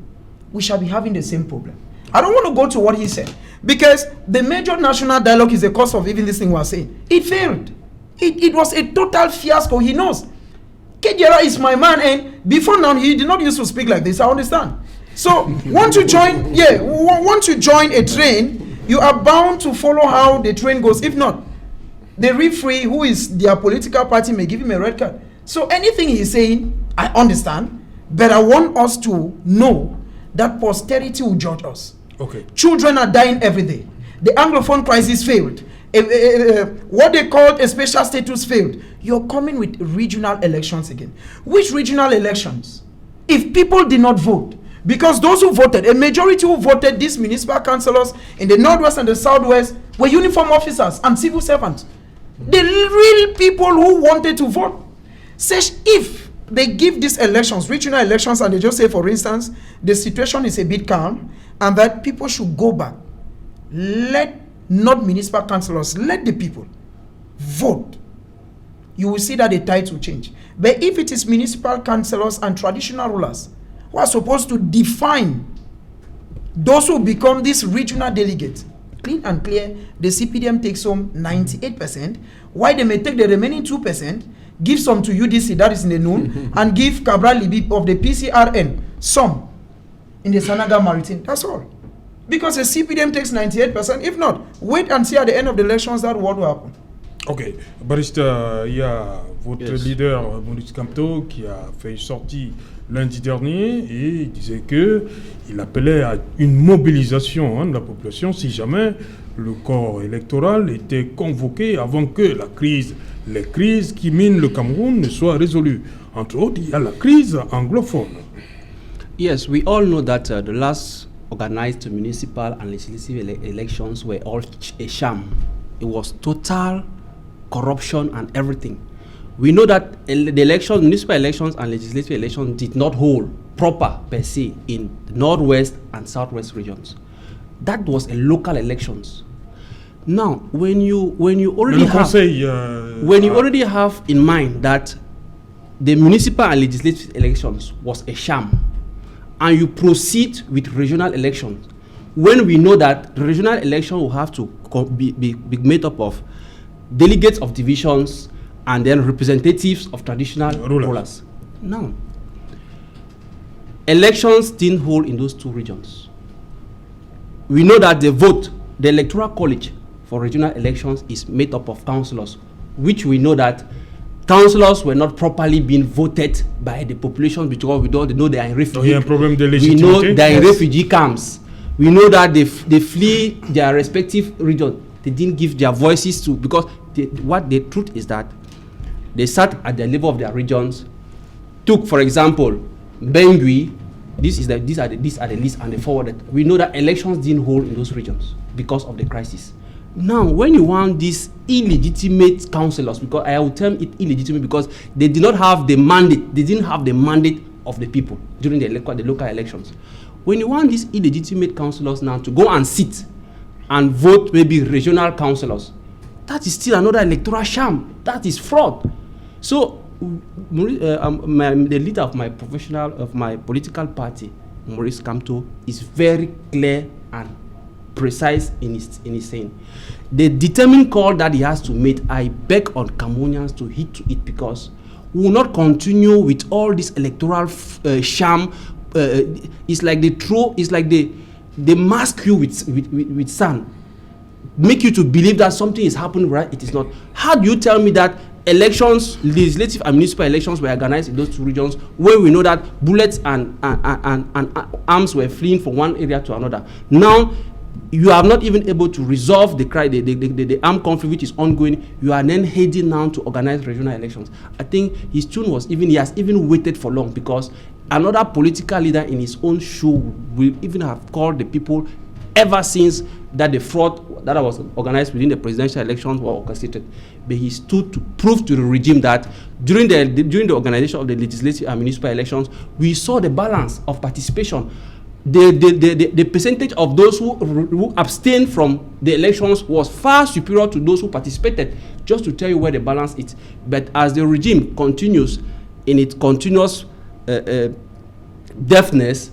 we shall be having the same problem. I don't want to go to what he said, because the major national dialogue is the cause of even this thing we're saying. It failed. It was a total fiasco. He knows. Kejera is my man, and before now he did not used to speak like this. I understand. So once you join a train, you are bound to follow how the train goes. If not, the referee, who is their political party, may give him a red card. So anything he's saying, I understand, but I want us to know that posterity will judge us. Okay. Children are dying every day. The Anglophone crisis failed. What they called a special status failed. You're coming with regional elections again. Which regional elections? If people did not vote, because those who voted, a majority who voted, these municipal councillors in the Northwest and the Southwest were uniform officers and civil servants. The real people who wanted to vote. Says if they give these elections, regional elections, and they just say, for instance, the situation is a bit calm, and that people should go back. Let not municipal councillors, let the people vote. You will see that the tides will change. But if it is municipal councillors and traditional rulers who are supposed to define those who become these regional delegates, clean and clear, the CPDM takes home 98%, while they may take the remaining 2%, give some to UDC, that is in the noon, and give Cabral Libi of the PCRN some in the Sanaga Maritime. That's all. Because the CPDM takes 98%. If not, wait and see at the end of the elections that what will happen. Ok. Barista, il y a votre leader, Maurice Kamto, qui a fait une sortie lundi dernier et il disait qu'il appelait à une mobilisation de la population si jamais le corps électoral était convoqué avant que les crises qui minent le Cameroun ne soient résolues. Entre autres, il y a la crise anglophone. Yes, we all know that the last organized municipal and legislative elections were all a sham. It was total corruption and everything. We know that the elections, municipal elections and legislative elections did not hold proper per se in the Northwest and Southwest regions. That was a local elections. Now, when you already have in mind that the municipal and legislative elections was a sham, and you proceed with regional elections, when we know that the regional election will have to be made up of delegates of divisions and then representatives of traditional rulers. Now, elections didn't hold in those two regions. We know that the electoral college for regional elections is made up of councillors, which we know that councillors were not properly being voted by the population because we don't know they are in refugee. We know they are in refugee camps. We know that they flee their respective region. They didn't give their voices to, because what the truth is that they sat at the level of their regions, took, for example, Bengui. These are the lists and they forwarded. We know that elections didn't hold in those regions because of the crisis. Now, when you want these illegitimate councillors, because I will term it illegitimate because they did not have the mandate, they didn't have the mandate of the people during the local elections. When you want these illegitimate councillors now to go and sit and vote maybe regional councillors, that is still another electoral sham. That is fraud. So, the leader of my political party, Maurice Kamto, is very clear and precise in his saying. The determined call that he has to make, I beg on Cameroonians to heed to it, because we will not continue with all this electoral sham. It's like they mask you with sand, make you to believe that something is happening, right? It is not. How do you tell me that elections, legislative and municipal elections, were organized in those two regions where we know that bullets and arms were fleeing from one area to another? Now, you are not even able to resolve the armed conflict which is ongoing. You are then heading now to organize regional elections. I think his tune was he has even waited for long, because another political leader in his own shoe will even have called the people ever since that the fraud that was organized within the presidential elections were orchestrated. But he stood to prove to the regime that during the organization of the legislative and municipal elections, we saw the balance of participation. The percentage of those who abstained from the elections was far superior to those who participated, just to tell you where the balance is. But as the regime continues in its continuous deafness,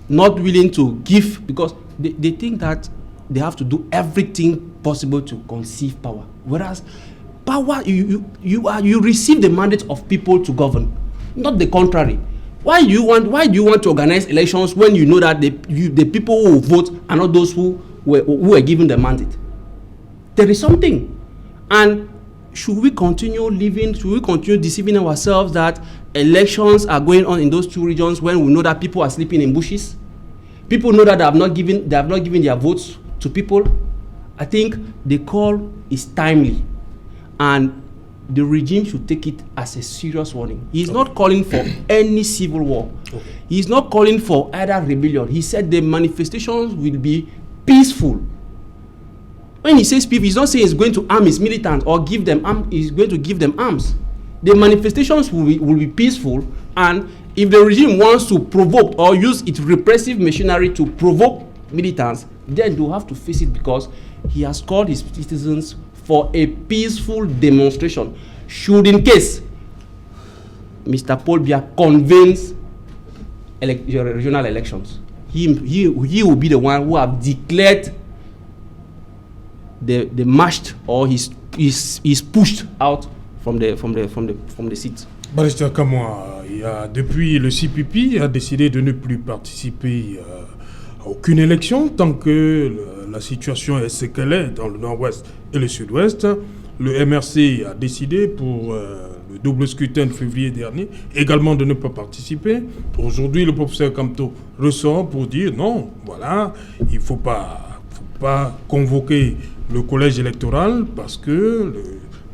not willing to give, because they think that they have to do everything possible to conceive power. Whereas power, you receive the mandate of people to govern, not the contrary. Why do you want to organize elections when you know that the people who vote are not those who were given the mandate? There is something. And should we continue deceiving ourselves that elections are going on in those two regions when we know that people are sleeping in bushes? People know that they have not given their votes to people. I think the call is timely, and the regime should take it as a serious warning. He's not calling for any civil war. He's not calling for either rebellion. He said the manifestations will be peaceful. When he says peaceful, he's not saying he's going to arm his militants or give them he's going to give them arms. The manifestations will be peaceful, and if the regime wants to provoke or use its repressive machinery to provoke militants, then they'll have to face it, because he has called his citizens for a peaceful demonstration. Should in case Mr. Paul Biya convenes regional elections, he will be the one who have declared the marched, or he's pushed out from the seat. Barrister Kamoa, depuis le CPP a décidé de ne plus participer à aucune élection tant que la situation est ce qu'elle est dans le nord-ouest et le sud-ouest. Le MRC a décidé pour le double scrutin de février dernier également de ne pas participer. Aujourd'hui, le professeur Kamto ressort pour dire non, voilà, il ne faut pas convoquer le collège électoral parce que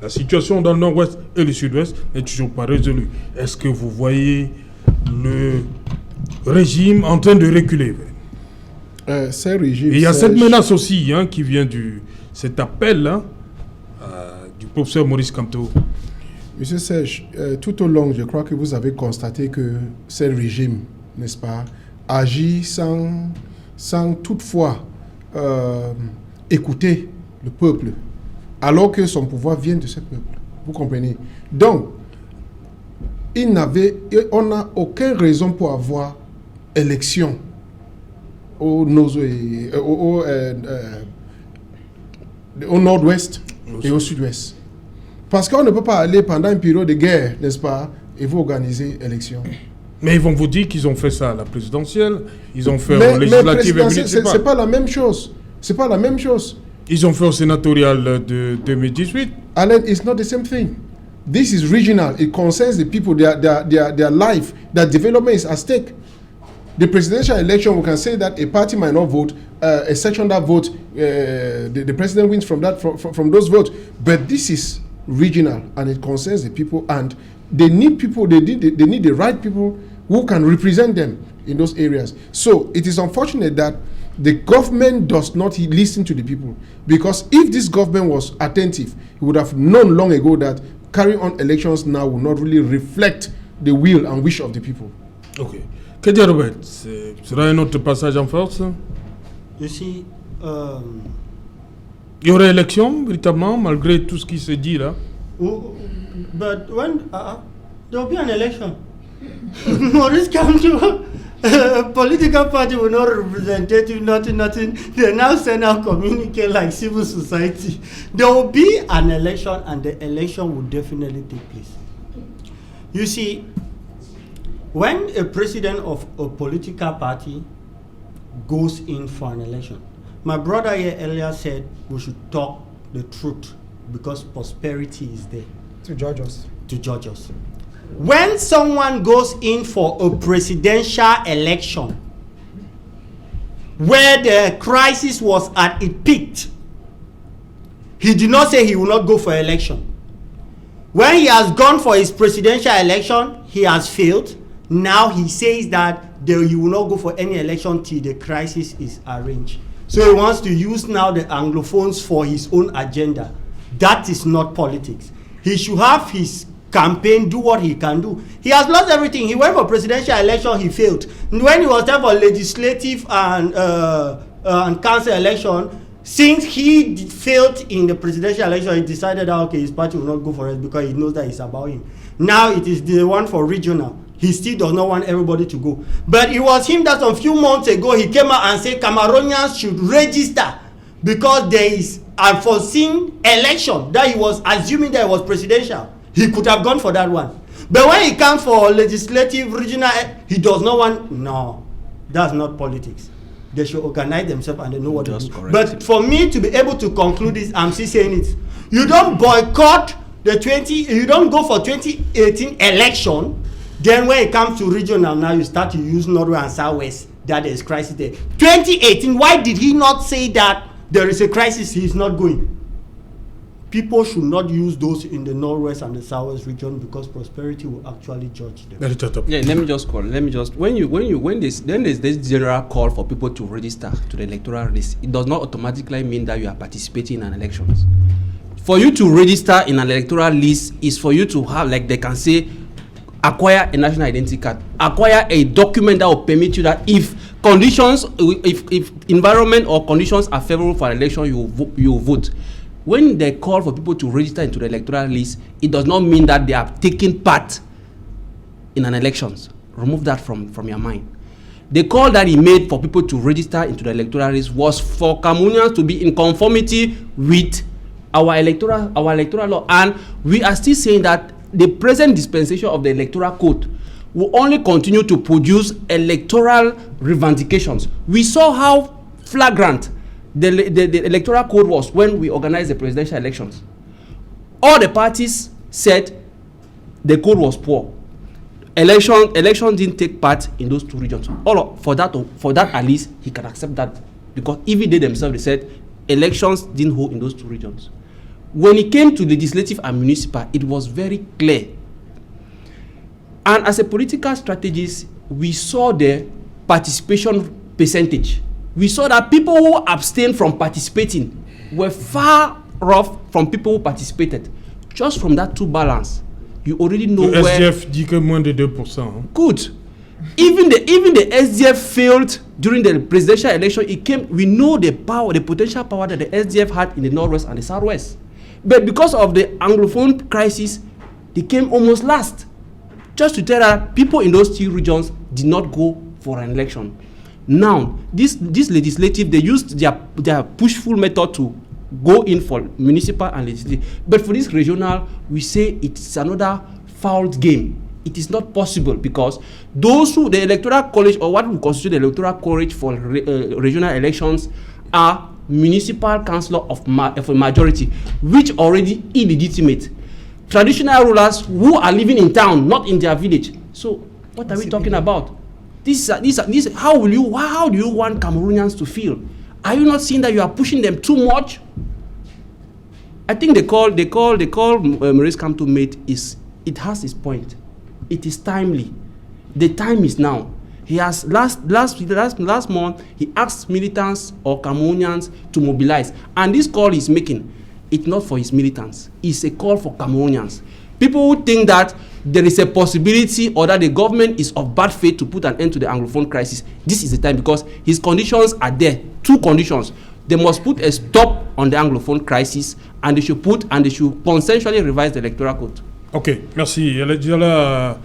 la situation dans le nord-ouest et le sud-ouest n'est toujours pas résolue. Est-ce que vous voyez le régime en train de reculer? Ce régime, et il y a cette menace aussi qui vient cet appel du professeur Maurice Kamto. Monsieur Serge, tout au long, je crois que vous avez constaté que ce régime, n'est-ce pas, agit sans toutefois écouter le peuple, alors que son pouvoir vient de ce peuple. Vous comprenez? Donc, on n'a aucune raison pour avoir élection au nord-ouest et au sud-ouest. Parce qu'on ne peut pas aller pendant une période de guerre, n'est-ce pas, et vous organiser élection. Mais ils vont vous dire qu'ils ont fait ça à la présidentielle, ils ont fait en législative et municipale. C'est pas la même chose. C'est pas la même chose. Ils ont fait au sénatorial de 2018. Alan, it's not the same thing. This is regional. It concerns the people, their life, their development is at stake. The presidential election, we can say that a party might not vote, a section that vote, the president wins from those votes. But this is regional, and it concerns the people, and they need people. They need the right people who can represent them in those areas. So it is unfortunate that the government does not listen to the people, because if this government was attentive, it would have known long ago that carrying on elections now will not really reflect the will and wish of the people. Ok. Que dire, Robert? Sera un autre passage en force? You see, il y aurait élection, véritablement, malgré tout ce qui se dit là? But when there will be an election, Maurice Kamto, political party will not representative, nothing. They now send out communique like civil society. There will be an election, and the election will definitely take place. You see, when a president of a political party goes in for an election, my brother here earlier said we should talk the truth because prosperity is there. To judge us. When someone goes in for a presidential election where the crisis was at its peak, he did not say he will not go for election. When he has gone for his presidential election, he has failed. Now he says that he will not go for any election till the crisis is arranged. So he wants to use now the Anglophones for his own agenda. That is not politics. He should have his campaign, do what he can do. He has lost everything. He went for presidential election, he failed. When he was there for legislative and council election, since he failed in the presidential election, he decided that okay, his party will not go for it because he knows that it's about him. Now it is the one for regional. He still does not want everybody to go. But it was him that a few months ago he came out and said Cameroonians should register because there is unforeseen election that he was assuming that it was presidential. He could have gone for that one. But when he comes for legislative, regional, he does not want. No, that's not politics. They should organize themselves and they know what to do. But for me to be able to conclude this, I'm still saying it. You don't boycott you don't go for 2018 election. Then when it comes to regional, now you start to use Northwest and Southwest. That there is crisis there. 2018, why did he not say that there is a crisis? He is not going. People should not use those in the Northwest and the Southwest region because prosperity will actually judge them. Yeah, let me just when there's this general call for people to register to the electoral list, it does not automatically mean that you are participating in an elections. For you to register in an electoral list is for you to have, like they can say, acquire a national identity card, acquire a document that will permit you that if conditions, if environment or conditions are favorable for an election, you will vote. When they call for people to register into the electoral list, it does not mean that they are taking part in an elections. Remove that from your mind. The call that he made for people to register into the electoral list was for Cameroonians to be in conformity with our electoral law, and we are still saying that the present dispensation of the electoral code will only continue to produce electoral revendications. We saw how flagrant the electoral code was when we organized the presidential elections. All the parties said the code was poor. Election didn't take part in those two regions. For that at least he can accept that, because even they themselves, they said elections didn't hold in those two regions. When it came to legislative and municipal, it was very clear. And as a political strategist, we saw the participation percentage. We saw that people who abstained from participating were far off from people who participated. Just from that two balance, you already know le where. SDF dit que moins de 2%. Hein. Good. Even the SDF failed during the presidential election. We know the potential power that the SDF had in the Northwest and the Southwest. But because of the Anglophone crisis, they came almost last. Just to tell that people in those two regions did not go for an election. Now, this legislative, they used their push-pull method to go in for municipal and legislative. But for this regional, we say it's another fouled game. It is not possible because the electoral college, or what we constitute the electoral college for regional elections, are municipal councillor of a majority, which already illegitimate. Traditional rulers who are living in town, not in their village. So what are we talking about? How do you want Cameroonians to feel? Are you not seeing that you are pushing them too much? I think the call Maurice Kamto made it has its point. It is timely. The time is now. He has last month he asked militants or Cameroonians to mobilize, and this call he's making, it's not for his militants. It's a call for Cameroonians. People who think that there is a possibility or that the government is of bad faith to put an end to the Anglophone crisis, this is the time, because his conditions are there. Two conditions. They must put a stop on the Anglophone crisis, and they should consensually revise the electoral code. Ok, merci. Elle est déjà là,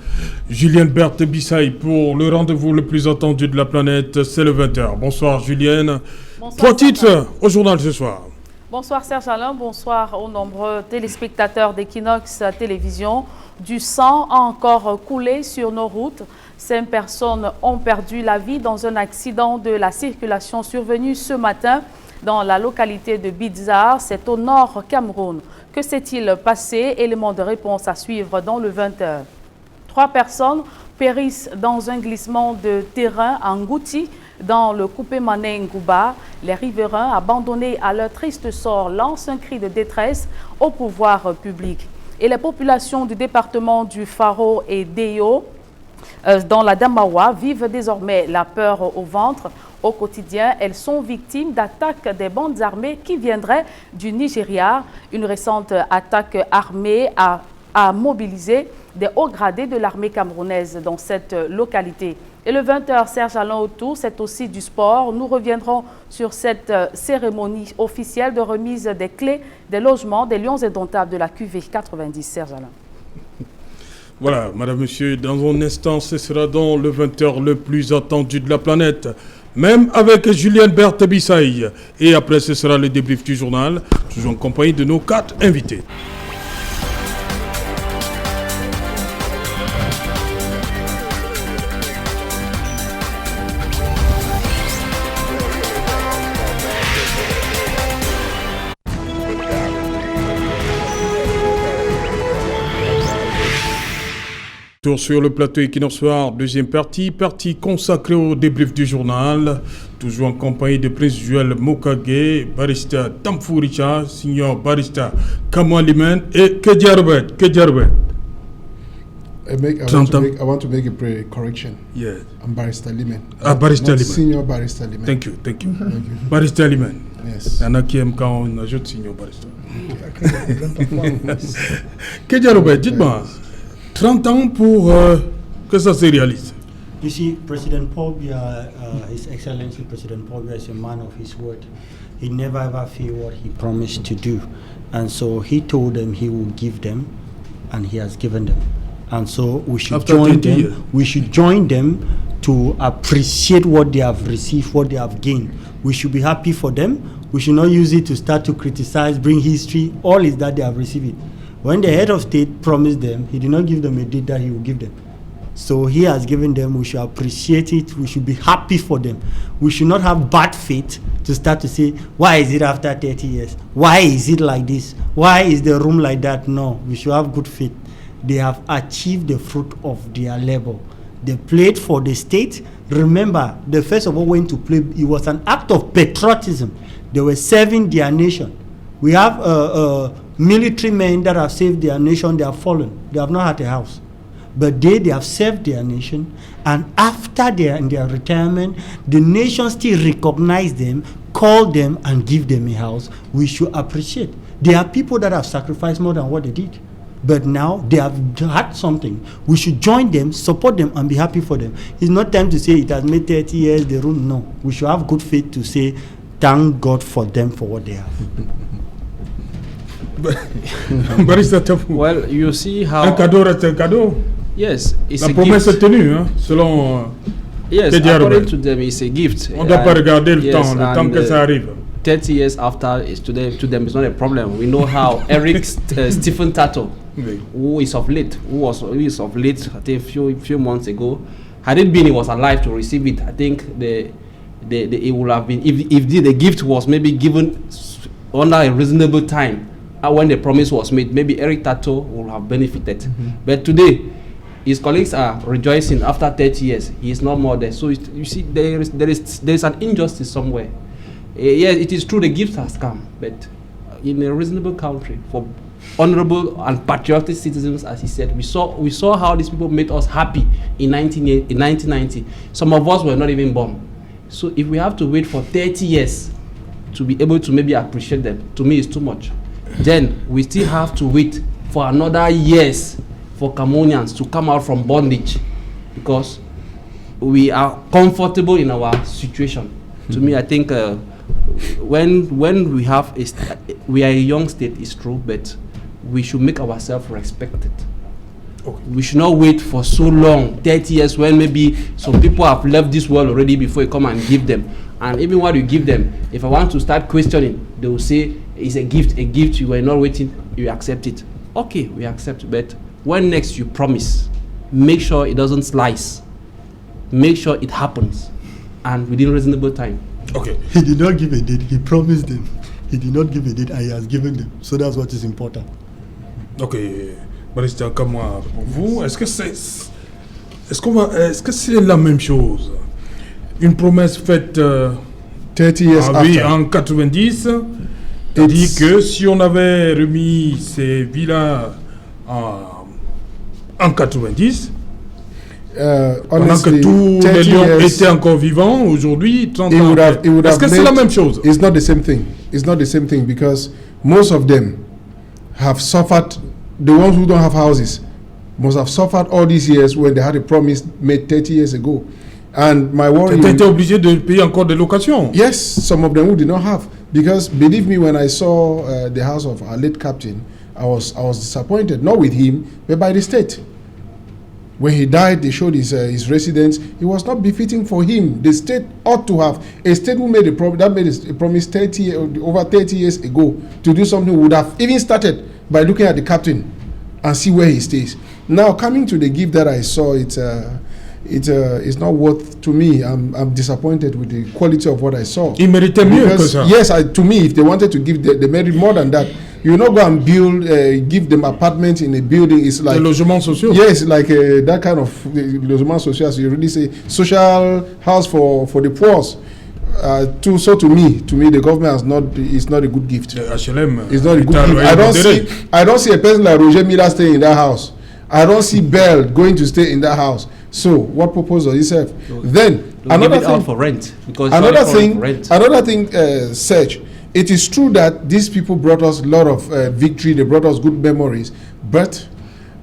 Julienne Berthe Bissaï, pour le rendez-vous le plus attendu de la planète, c'est le 20h. Bonsoir Julienne. Bonsoir, Trois titres au journal ce soir. Bonsoir Serge Alain, bonsoir aux nombreux téléspectateurs d'Equinox Télévision. Du sang a encore coulé sur nos routes. 5 personnes ont perdu la vie dans un accident de la circulation survenu ce matin dans la localité de Bizar, c'est au nord Cameroun. Que s'est-il passé? Élément de réponse à suivre dans le 20h. 3 personnes périssent dans un glissement de terrain en Ngouti, dans le coupé Mané Ngouba. Les riverains, abandonnés à leur triste sort, lancent un cri de détresse au pouvoir public. Et les populations du département du Faro et d'Eyo, dans la Damawa, vivent désormais la peur au ventre. Au quotidien, elles sont victimes d'attaques des bandes armées qui viendraient du Nigeria. Une récente attaque armée a mobilisé des hauts gradés de l'armée camerounaise dans cette localité. Et le 20h, Serge Alain autour, c'est aussi du sport. Nous reviendrons sur cette cérémonie officielle de remise des clés des logements des Lions Indomptables de la QV 90. Serge Alain. Voilà, madame, monsieur, dans un instant, ce sera dans le 20h le plus attendu de la planète. même avec Julien Berthe Bissaï. Et après, ce sera le débrief du journal, toujours en compagnie de nos 4 invités. Tour sur le plateau Equinox Soir, deuxième partie consacrée au débrief du journal, toujours en compagnie de Prince Joël Mokage, barista Tamfouricha, signor barista Kamwa Limen et Kedjarobet. I want to make a correction. Yes. I'm Barrister Limen. Barrister Limen. Senior Barrister Limen. Thank you. Barrister Limen. Yes. Il y en a qui aiment quand on ajoute signor barista. Kedjarobet, dites-moi, 30 ans pour que ça se réalise. You see, President Paul Biya, His Excellency President Paul Biya is a man of his word. He never ever failed what he promised to do. And so he told them he will give them, and he has given them. And so we should join them. We should join them to appreciate what they have received, what they have gained. We should be happy for them. We should not use it to start to criticize, bring history. All is that they have received it. When the head of state promised them, he did not give them a date that he will give them. So he has given them, we should appreciate it, we should be happy for them. We should not have bad faith to start to say, why is it after 30 years? Why is it like this? Why is the room like that? No, we should have good faith. They have achieved the fruit of their labor. They played for the state. Remember, the first of all went to play, it was an act of patriotism. They were serving their nation. We have military men that have saved their nation, they have fallen. They have not had a house. But they have served their nation, and after their retirement, the nation still recognize them, call them, and give them a house. We should appreciate. There are people that have sacrificed more than what they did. But now they have had something. We should join them, support them, and be happy for them. It's not time to say it has made 30 years, the room. No. We should have good faith to say, thank God for them for what they have. Well, you see how... Un cadeau reste un cadeau. Yes, it's La a promesse gift. est tenue, hein, selon... Yes, according to them, it's a gift. On ne doit pas regarder le temps que ça arrive. 30 years after, to them, it's not a problem. We know how Eric Stephen Tato, who is of late, I think a few months ago, had it been he was alive to receive it, I think it would have been, if the gift was maybe given under a reasonable time, when the promise was made, maybe Eric Tato would have benefited. But today, his colleagues are rejoicing after 30 years. He is no more there. So you see, there is an injustice somewhere. Yes, it is true the gift has come, but in a reasonable country for honorable and patriotic citizens, as he said, we saw how these people made us happy in 1990. Some of us were not even born. So if we have to wait for 30 years to be able to maybe appreciate them, to me it's too much. Then we still have to wait for another years for Cameroonians to come out from bondage, because we are comfortable in our situation. To me, I think when we have we are a young state, it's true, but we should make ourselves respected. Okay. We should not wait for so long, 30 years, when maybe some people have left this world already before you come and give them. And even what you give them, if I want to start questioning, they will say it's a gift, you were not waiting, you accept it. Okay, we accept, but when next you promise, make sure it doesn't slice. Make sure it happens, and within reasonable time. Okay. He did not give a date, he promised them. He did not give a date, and he has given them. So that's what is important. Okay. Barista Kamwa, pour vous, est-ce que c'est la même chose? Une promesse faite 30 years after. En 90, dit que si on avait remis ces villas en 90, pendant que tous les lions étaient encore vivants, aujourd'hui, 30 ans, est-ce que c'est la même chose? It's not the same thing. It's not the same thing, because most of them have suffered. The ones who don't have houses must have suffered all these years when they had a promise made 30 years ago. And my worry... Ils étaient obligés de payer encore des locations. Yes, some of them who did not have. Because believe me, when I saw the house of our late captain, I was disappointed, not with him, but by the state. When he died, they showed his residence. It was not befitting for him. The state ought to have a state who made a promise over 30 years ago to do something would have even started by looking at the captain and see where he stays. Now, coming to the gift that I saw, it's not worth to me. I'm disappointed with the quality of what I saw. Il méritait mieux que ça. Yes, to me, if they wanted to give the merit more than that, you not go and build, give them apartments in a building. It's like Les logements sociaux. Yes, like that kind of logements sociaux. So you really say social house for the poor. To me, the government is not a good gift. HLM. It's not a good gift. I don't see a person like Roger Miller staying in that house. I don't see Bell going to stay in that house. So what proposal is that? Then another thing for rent, because another thing, Serge. It is true that these people brought us a lot of victory. They brought us good memories. But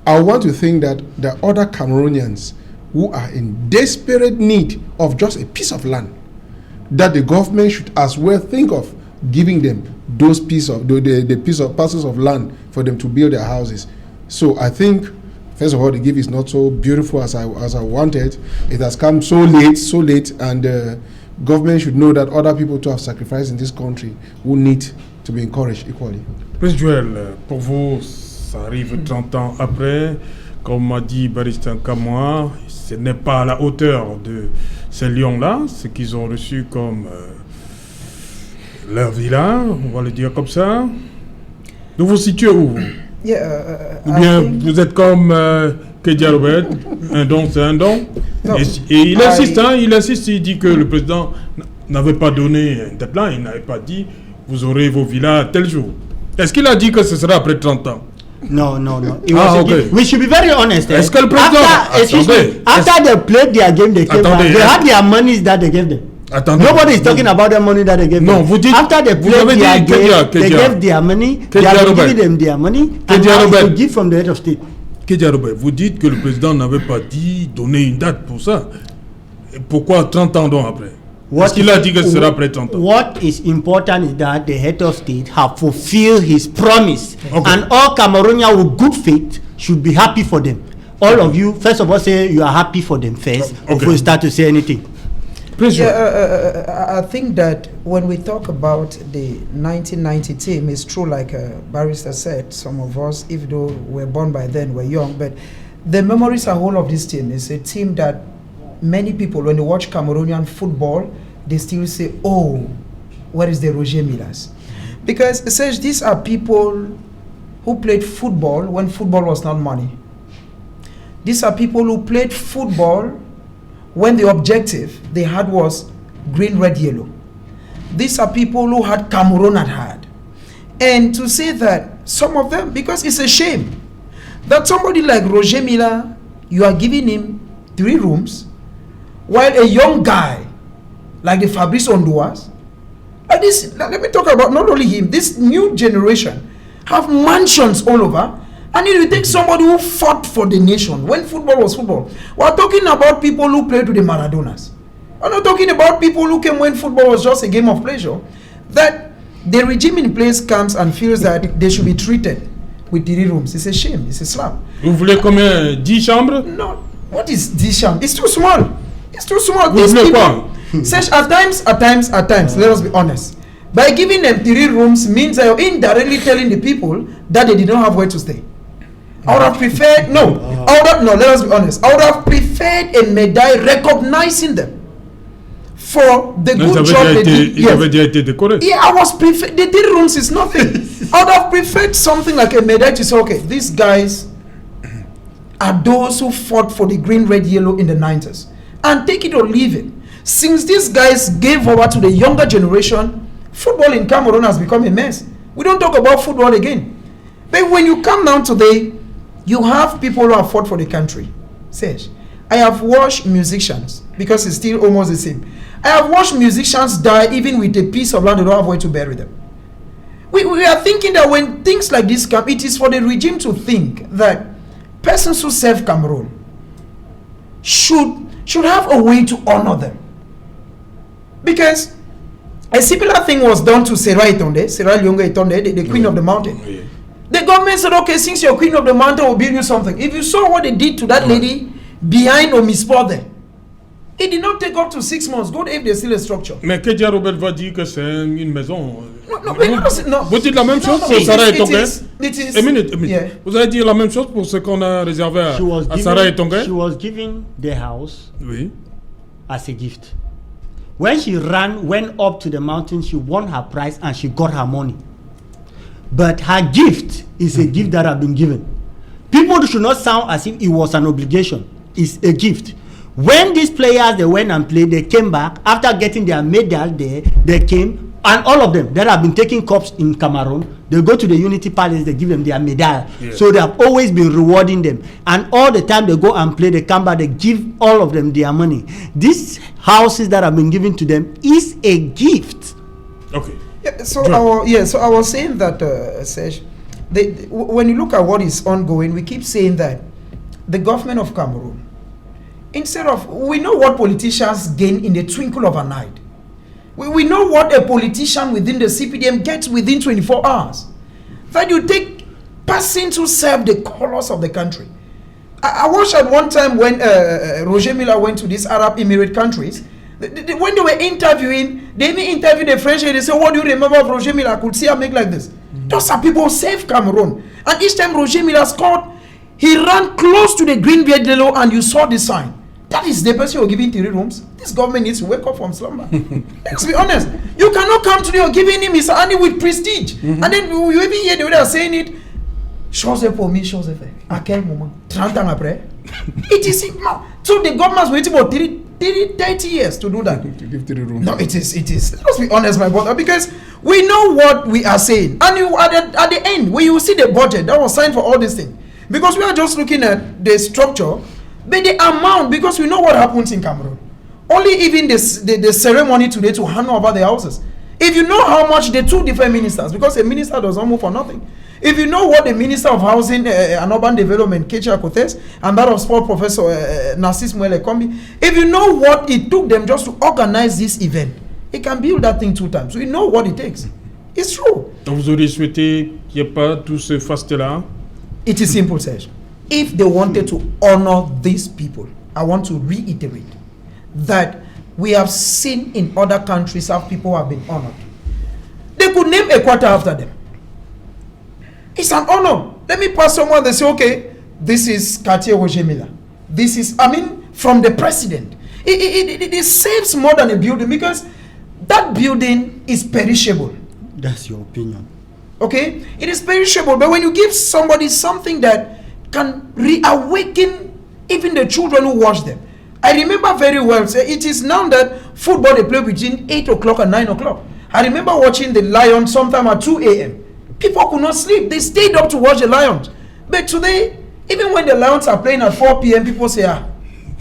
I want to think that there are other Cameroonians who are in desperate need of just a piece of land, that the government should as well think of giving them those parcels of land for them to build their houses. So I think, first of all, the gift is not so beautiful as I wanted. It has come so late, and government should know that other people too have sacrificed in this country who need to be encouraged equally. Prince Joel, pour vous, ça arrive 30 ans après. Comme m'a dit Baristan Kamoa, ce n'est pas à la hauteur de ces lions-là, ce qu'ils ont reçu comme leur villa, on va le dire comme ça. Vous vous situez où, vous? Ou bien vous êtes comme Kedia Robert, un don c'est un don. Et il insiste, il dit que le président n'avait pas donné un deadline, il n'avait pas dit vous aurez vos villas tel jour. Est-ce qu'il a dit que ce sera après 30 ans? No. Okay. We should be very honest. Est-ce que le président after they played their game, they came back. They had their money that they gave them. Nobody is talking about the money that they gave them. Vous dites, after they played their game, they gave their money. They are giving them their money, and now it's a gift from the head of state. Kedia Robert, vous dites que le président n'avait pas donné une date pour ça. Et pourquoi 30 ans donc après? Est-ce qu'il a dit que ce sera après 30 ans? What is important is that the head of state have fulfilled his promise, and all Cameroonians with good faith should be happy for them. All of you, first of all, say you are happy for them first before you start to say anything. I think that when we talk about the 1990 team, it's true, like Barrister said, some of us, even though we were born by then, were young, but the memories are whole of this team. It's a team that many people, when they watch Cameroonian football, they still say, oh, where is the Roger Millers? Because it says these are people who played football when football was not money. These are people who played football when the objective they had was green, red, yellow. These are people who had Cameroon at heart. And to say that some of them, because it's a shame that somebody like Roger Miller, you are giving him 3 rooms, while a young guy like the Fabrice Ondoas, let me talk about not only him, this new generation have mansions all over. And if you take somebody who fought for the nation when football was football, we're talking about people who played with the Maradonas. We're not talking about people who came when football was just a game of pleasure. That the regime in place comes and feels that they should be treated with 3 rooms. It's a shame. It's a slap. Vous voulez combien? 10 chambres? No. What is 10 chambres? It's too small. It's too small. Vous voulez quoi? Such at times, let us be honest. By giving them 3 rooms means that you're indirectly telling the people that they did not have where to stay. I would have preferred, let us be honest. I would have preferred a medal recognizing them for the good job they did. Ils avaient déjà été décorés. Yeah, I was preferred. The 3 rooms is nothing. I would have preferred something like a medal to say, okay, these guys are those who fought for the green, red, yellow in the 90s. And take it or leave it. Since these guys gave over to the younger generation, football in Cameroon has become a mess. We don't talk about football again. But when you come down today, you have people who have fought for the country. Serge, I have watched musicians, because it's still almost the same. I have watched musicians die even with a piece of land, they don't have where to bury them. We are thinking that when things like this come, it is for the regime to think that persons who serve Cameroon should have a way to honor them. Because a similar thing was done to Sarah Itonde, Sarah Lionga Itonde, the queen of the mountain. The government said, okay, since you're queen of the mountain, we'll build you something. If you saw what they did to that lady, behind Omisport there. It did not take up to 6 months. God, if there's still a structure. Mais Kedia Robert va dire que c'est une maison. No. Vous dites la même chose pour Sarah et Tonga? Une minute. Yeah. Vous allez dire la même chose pour ce qu'on a réservé à Sarah et Tonga? She was given the house Oui. as a gift. When she went up to the mountain, she won her prize and she got her money. But her gift is a gift that has been given. People should not sound as if it was an obligation. It's a gift. When these players, they went and played, they came back. After getting their medal there, they came, and all of them that have been taking cups in Cameroon, they go to the Unity Palace, they give them their medal. Yeah. So they have always been rewarding them. And all the time they go and play, they come back, they give all of them their money. These houses that have been given to them is a gift. Okay. Yeah, so I was saying that, Serge, when you look at what is ongoing, we keep saying that the government of Cameroon, instead of, we know what politicians gain in the twinkle of an eye. We know what a politician within the CPDM gets within 24 hours. That you take persons who serve the colors of the country. I watched at one time when Roger Milla went to these Arab Emirate countries. When they were interviewing, they even interviewed the French and they said, what do you remember of Roger Milla? I could see her make like this. Those are people who save Cameroon. And each time Roger Milla scored, he ran close to the green beard yellow and you saw the sign. That is the person you're giving 3 rooms. This government needs to wake up from slumber. Let's be honest. You cannot come today or giving him his honey with prestige. And then you even hear the way they're saying it. Chose pour me, chose fait. À quel moment? 30 ans après? It is so the government's waiting for 30 years to do that. To give 3 rooms. No, it is. Let's be honest, my brother, because we know what we are saying. And you at the end, when you see the budget that was signed for all these things, because we are just looking at the structure, but the amount, because we know what happens in Cameroon. Only even the ceremony today to hand over the houses. If you know how much the 2 different ministers, because a minister does not move for nothing. If you know what the Minister of Housing and Urban Development, Ketia Kotes, and that of Sport Professor Narcisse Mwele Kombi, if you know what it took them just to organize this event, it can build that thing 2 times. So you know what it takes. It's true. Vous auriez souhaité qu'il n'y ait pas tout ce faste-là? It is simple, Serge. If they wanted to honor these people, I want to reiterate that we have seen in other countries how people have been honored. They could name a quarter after them. It's an honor. Let me pass someone, they say, okay, this is Cartier Roger Milla. This is, from the president. It saves more than a building because that building is perishable. That's your opinion. Okay? It is perishable, but when you give somebody something that can reawaken even the children who watch them. I remember very well, it is now that football they play between 8 o'clock and 9 o'clock. I remember watching the Lions sometime at 2 a.m. People could not sleep. They stayed up to watch the Lions. But today, even when the Lions are playing at 4 p.m., people say,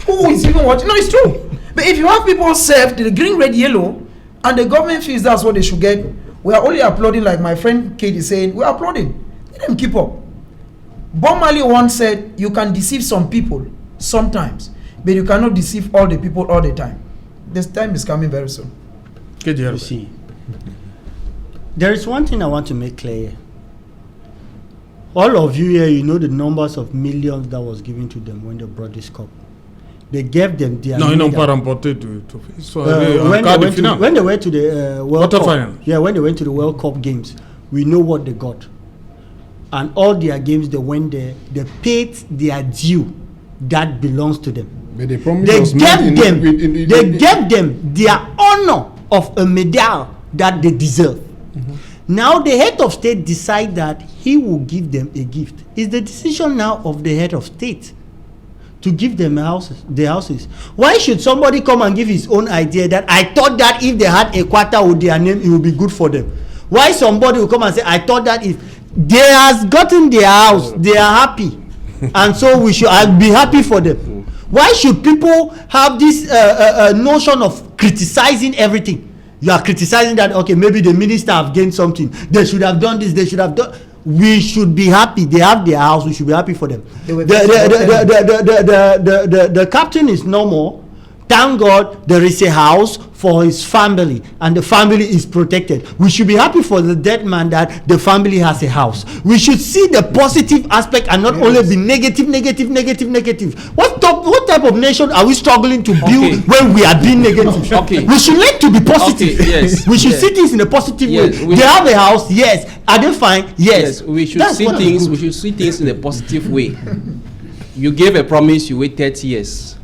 who is even watching? No, it's true. But if you have people served the green, red, yellow, and the government feels that's what they should get, we are only applauding, like my friend Kate is saying, we are applauding. Let them keep up. Bob Marley once said, you can deceive some people sometimes, but you cannot deceive all the people all the time. This time is coming very soon. You see, there is one thing I want to make clear. All of you here, you know the numbers of millions that was given to them when they brought this cup. They gave them their... Non, ils n'ont pas remporté tout. When they went to the World Cup, final. Yeah, when they went to the World Cup games, we know what they got. And all their games, they went there, they paid their due that belongs to them. But they gave them their honor of a medal that they deserve. Now the head of state decide that he will give them a gift. It's the decision now of the head of state to give them the houses. Why should somebody come and give his own idea that I thought that if they had a quarter with their name, it would be good for them? Why somebody will come and say, I thought that if they has gotten their house, they are happy. And so I'll be happy for them. Why should people have this notion of criticizing everything? You are criticizing that, okay, maybe the minister have gained something. They should have done this, they should have done... We should be happy. They have their house. We should be happy for them. The captain is no more. Thank God there is a house for his family and the family is protected. We should be happy for the dead man that the family has a house. We should see the positive aspect and not only be negative. What type of nation are we struggling to build when we are being negative? Okay. We should learn to be positive. Okay, yes. We should see things in a positive Yes, way. They have a house, yes. Are they fine? Yes. We should That's see what things. I'm We should see things in a positive way. You gave a promise. You wait 30 years.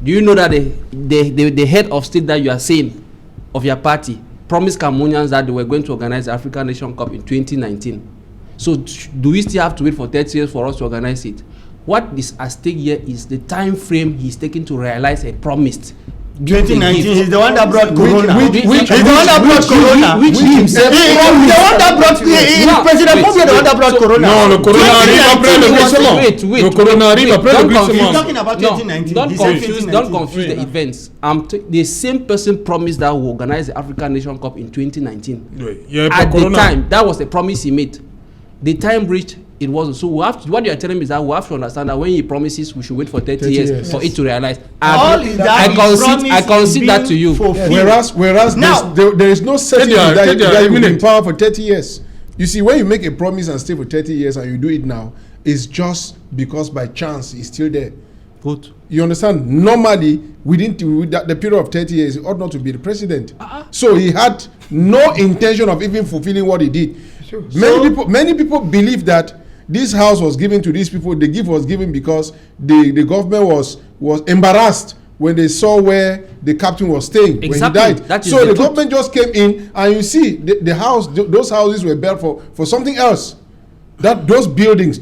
Do you know that the head of state that you are saying of your party promised Cameroonians that they were going to organize the African Nation Cup in 2019? So do we still have to wait for 30 years for us to organize it? What is at stake here is the time frame he's taking to realize a promise. 2019, he's the one that brought Corona. Which He's the one that brought Corona. Which himself. The one that brought President Pompeo, the one that brought Corona. Non, le corona arrive après le glissement. Le corona arrive après le He's glissement. talking about 2019. Don't confuse the events. The same person promised that we will organize the African Nation Cup in 2019. Oui, il y avait pas At the corona. time, that was the promise he made. The time reached, it wasn't. So we have to, what you are telling me is that we have to understand that when he promises, we should wait for 30 years for it to realize. All is that I concede that to you. Whereas Now- there is no certainty Kedia, that Kedia, you a will be in minute. power for 30 years. You see, when you make a promise and stay for 30 years and you do it now, it's just because by chance he's still there. Good. You understand? Normally, within the period of 30 years, he ought not to be the president. So he had no intention of even fulfilling what he did. Many people believe that this house was given to these people. The gift was given because the government was embarrassed when they saw where the captain was staying Exactly. when he died. That is So the the truth. government just came in, and you see the house. Those houses were built for something else. That those buildings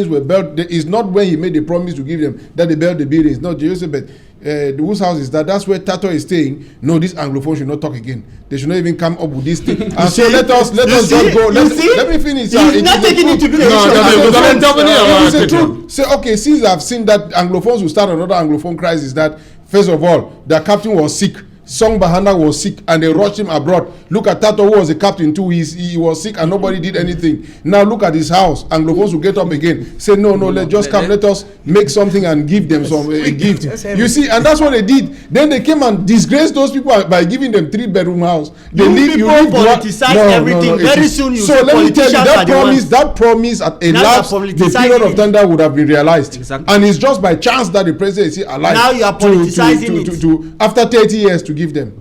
were built. It's not when he made the promise to give them that they built the buildings. No, Elizabeth, whose house is that? That's where Tato is staying. No, this Anglophone should not talk again. They should not even come up with this thing. And so let us just go. Let me finish. He's not taking it to be the No, issue. vous allez intervenir. It's the truth. Say, okay, since I've seen that Anglophones will start another Anglophone crisis, that first of all, the captain was sick. Song Bahana was sick and they rushed him abroad. Look at Tato, who was the captain too. He was sick and nobody did anything. Now look at his house. Anglophones will get up again. Say no, let us make something and give them a gift. You see, and that's what they did. Then they came and disgraced those people by giving them 3-bedroom house. They You people politicize everything. Very soon you so say let me tell you, politicians are the ones. that promise at a Now lapse, you're the period politicizing of thunder would have been realized. Exactly. And it's just by chance that the president is still alive. Now you are politicizing it. to after 30 years to give them.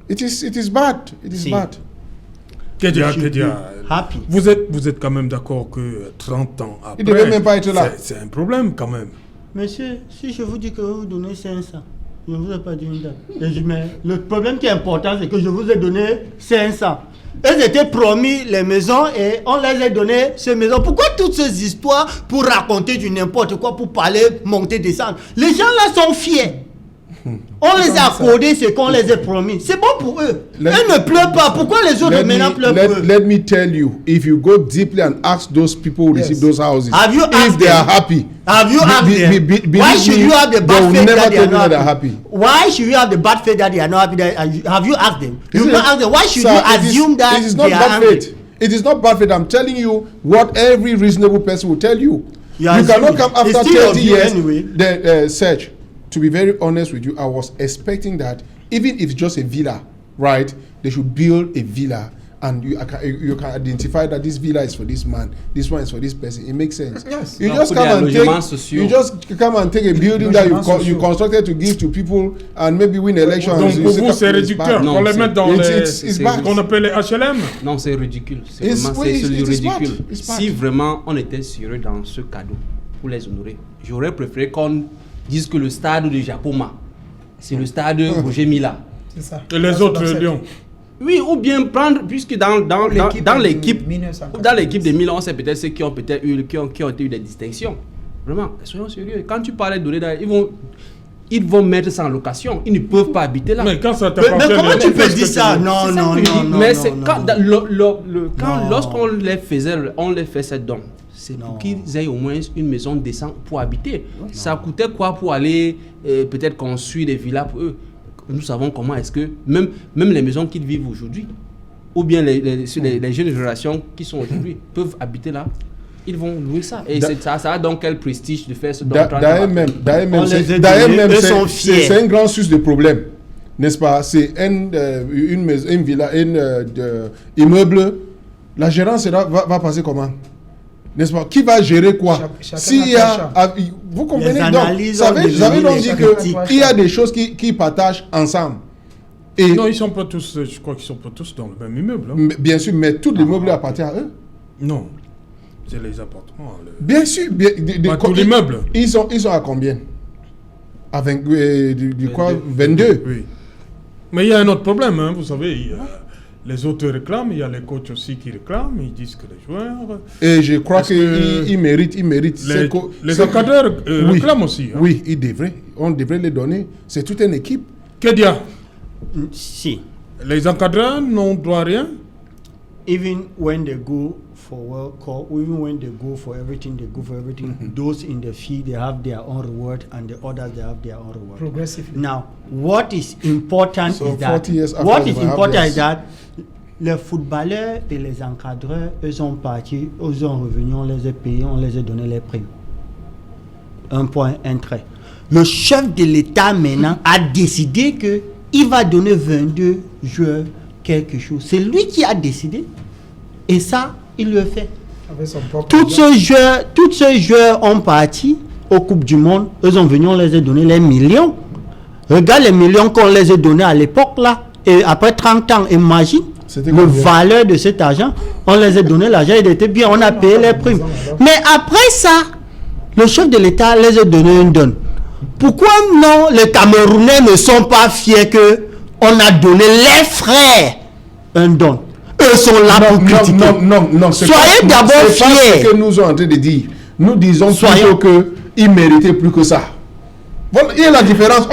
It is bad. It is See. bad. Kedia, should be Kedia, happy. vous êtes quand même d'accord que 30 ans après, Il devait même pas être là. c'est un problème quand même. Monsieur, si je vous dis que vous donnez 500, je ne vous ai pas dit une date. Mais le problème qui est important, c'est que je vous ai donné 500. Elles étaient promis les maisons et on les a donné ces maisons. Pourquoi toutes ces histoires pour raconter du n'importe quoi, pour parler, monter, descendre? Les gens là sont fiers. On les a accordé ce qu'on les a promis. C'est bon pour eux. Ils ne pleurent pas. Pourquoi les autres maintenant pleurent pour eux? Let me tell you, if you go deeply and ask those people who receive those houses, Have you if asked they them? are happy, Have you asked them? believe Why should me, you have the they bad will faith never that they tell are you that not they're happy? happy. Why should you have the bad faith that they are not happy? Have you asked them? You Isn't not it? ask them. Why should Sir, you it is- assume that it is not they are bad angry? faith? It is not bad faith. I'm telling you what every reasonable person will tell you. You You are cannot assuming. come after It's still 30 of you years. anyway. The search. To be very honest with you, I was expecting that even if it's just a villa, right? They should build a villa, and you can identify that this villa is for this man, this one is for this person. It makes sense. Yes. You Non, just pour come des and logements take. sociaux. You just come and take a building that Logements you sociaux. constructed to give to people and maybe win elections. Donc You pour say vous, c'est it's réducteur bad. Non, qu'on les c'est- mette dans it's bad. qu'on appelle les HLM. Non, c'est ridicule. C'est It's- vraiment oui, c'est it is ridicule. bad. It's bad. Si vraiment on était sérieux dans ce cadeau pour les honorer, j'aurais préféré qu'on dise que le stade de Japoma, c'est le stade Roger Mila. C'est ça. Et les autres lions. Oui, ou bien prendre, puisque dans l'équipe de 1900. c'est peut-être ceux qui ont peut-être eu, qui ont été eu des distinctions. Vraiment, soyons sérieux. Quand tu parlais de donner, ils vont mettre ça en location. Ils ne peuvent pas habiter là. Mais quand ça Mais t'appartient, comment tu peux fais ce que dire ça? veux. Non, C'est ça non, que je dis. non, Mais non, c'est non, quand, non. lorsqu'on les faisait, on les fait cette don. C'est Non. pour qu'ils aient au moins une maison décente pour habiter. Ça coûtait quoi pour aller peut-être construire des villas pour eux? Nous savons comment est-ce que même les maisons qu'ils vivent aujourd'hui, ou bien les jeunes générations qui sont aujourd'hui peuvent habiter là. ils vont louer ça. Et ça a donc quel prestige de faire ce D'ailleurs même, c'est un grand source de problème, n'est-ce pas? C'est une villa, immeuble. La gérance va passer comment? N'est-ce pas? Qui va gérer quoi? Vous comprenez? Donc, ça veut donc dire qu'il y a des choses qui partagent ensemble. Et non, ils sont pas tous, je crois qu'ils sont pas tous dans le même immeuble. Hein. Bien sûr, mais tout l'immeuble appartient à eux. Non, c'est les appartements. Bien sûr. Tout l'immeuble. Ils sont à combien? À 22. Oui. Mais il y a un autre problème, hein, vous savez. Les autres réclament, il y a les coachs aussi qui réclament, ils disent que les joueurs... Et je crois qu'ils méritent. Les encadreurs réclament aussi. Hein. Oui, on devrait les donner. C'est toute une équipe. Kedia? Si. Les encadreurs n'ont droit à rien? Even when they go for World Cup, even when they go for everything, those in the field, they have their own reward, and the others, they have their own reward. Progressively. Now, what is important is that les footballeurs et les encadreurs, eux sont partis, eux sont revenus, on les a payés, on les a donné les primes. Un point, un trait. Le chef de l'État maintenant a décidé qu'il va donner 22 joueurs quelque chose. C'est lui qui a décidé. Et ça, il le fait. Tous ces joueurs ont parti aux Coupes du Monde. Eux sont venus, on les a donné les millions. Regarde les millions qu'on les a donnés à l'époque là. Et après 30 ans, imagine le valeur de cet argent. On les a donné l'argent, il était bien, on a payé les primes. Mais après ça, le chef de l'État les a donné une donne. Pourquoi non, les Camerounais ne sont pas fiers que on a donné les frères un don? Eux sont là pour critiquer. Non. Soyez d'abord fiers. C'est ce que nous sommes en train de dire. Nous disons plutôt qu'ils méritaient plus que ça. Voilà, il y a la différence.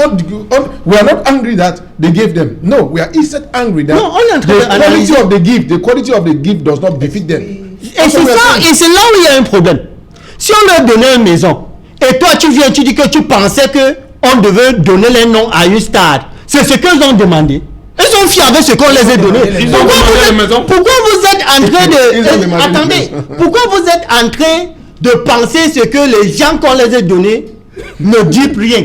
We are not angry that they gave them. No, we are instead angry that the quality of the gift does not befit them. Et c'est là où il y a un problème. Si on leur donnait une maison, et toi tu viens, tu dis que tu pensais qu'on devait donner les noms à une stade, c'est ce qu'ils ont demandé. Ils sont fiers avec ce qu'on les a donné. Pourquoi vous êtes en train de... Attendez, pourquoi vous êtes en train de penser ce que les gens qu'on les a donnés ne disent rien?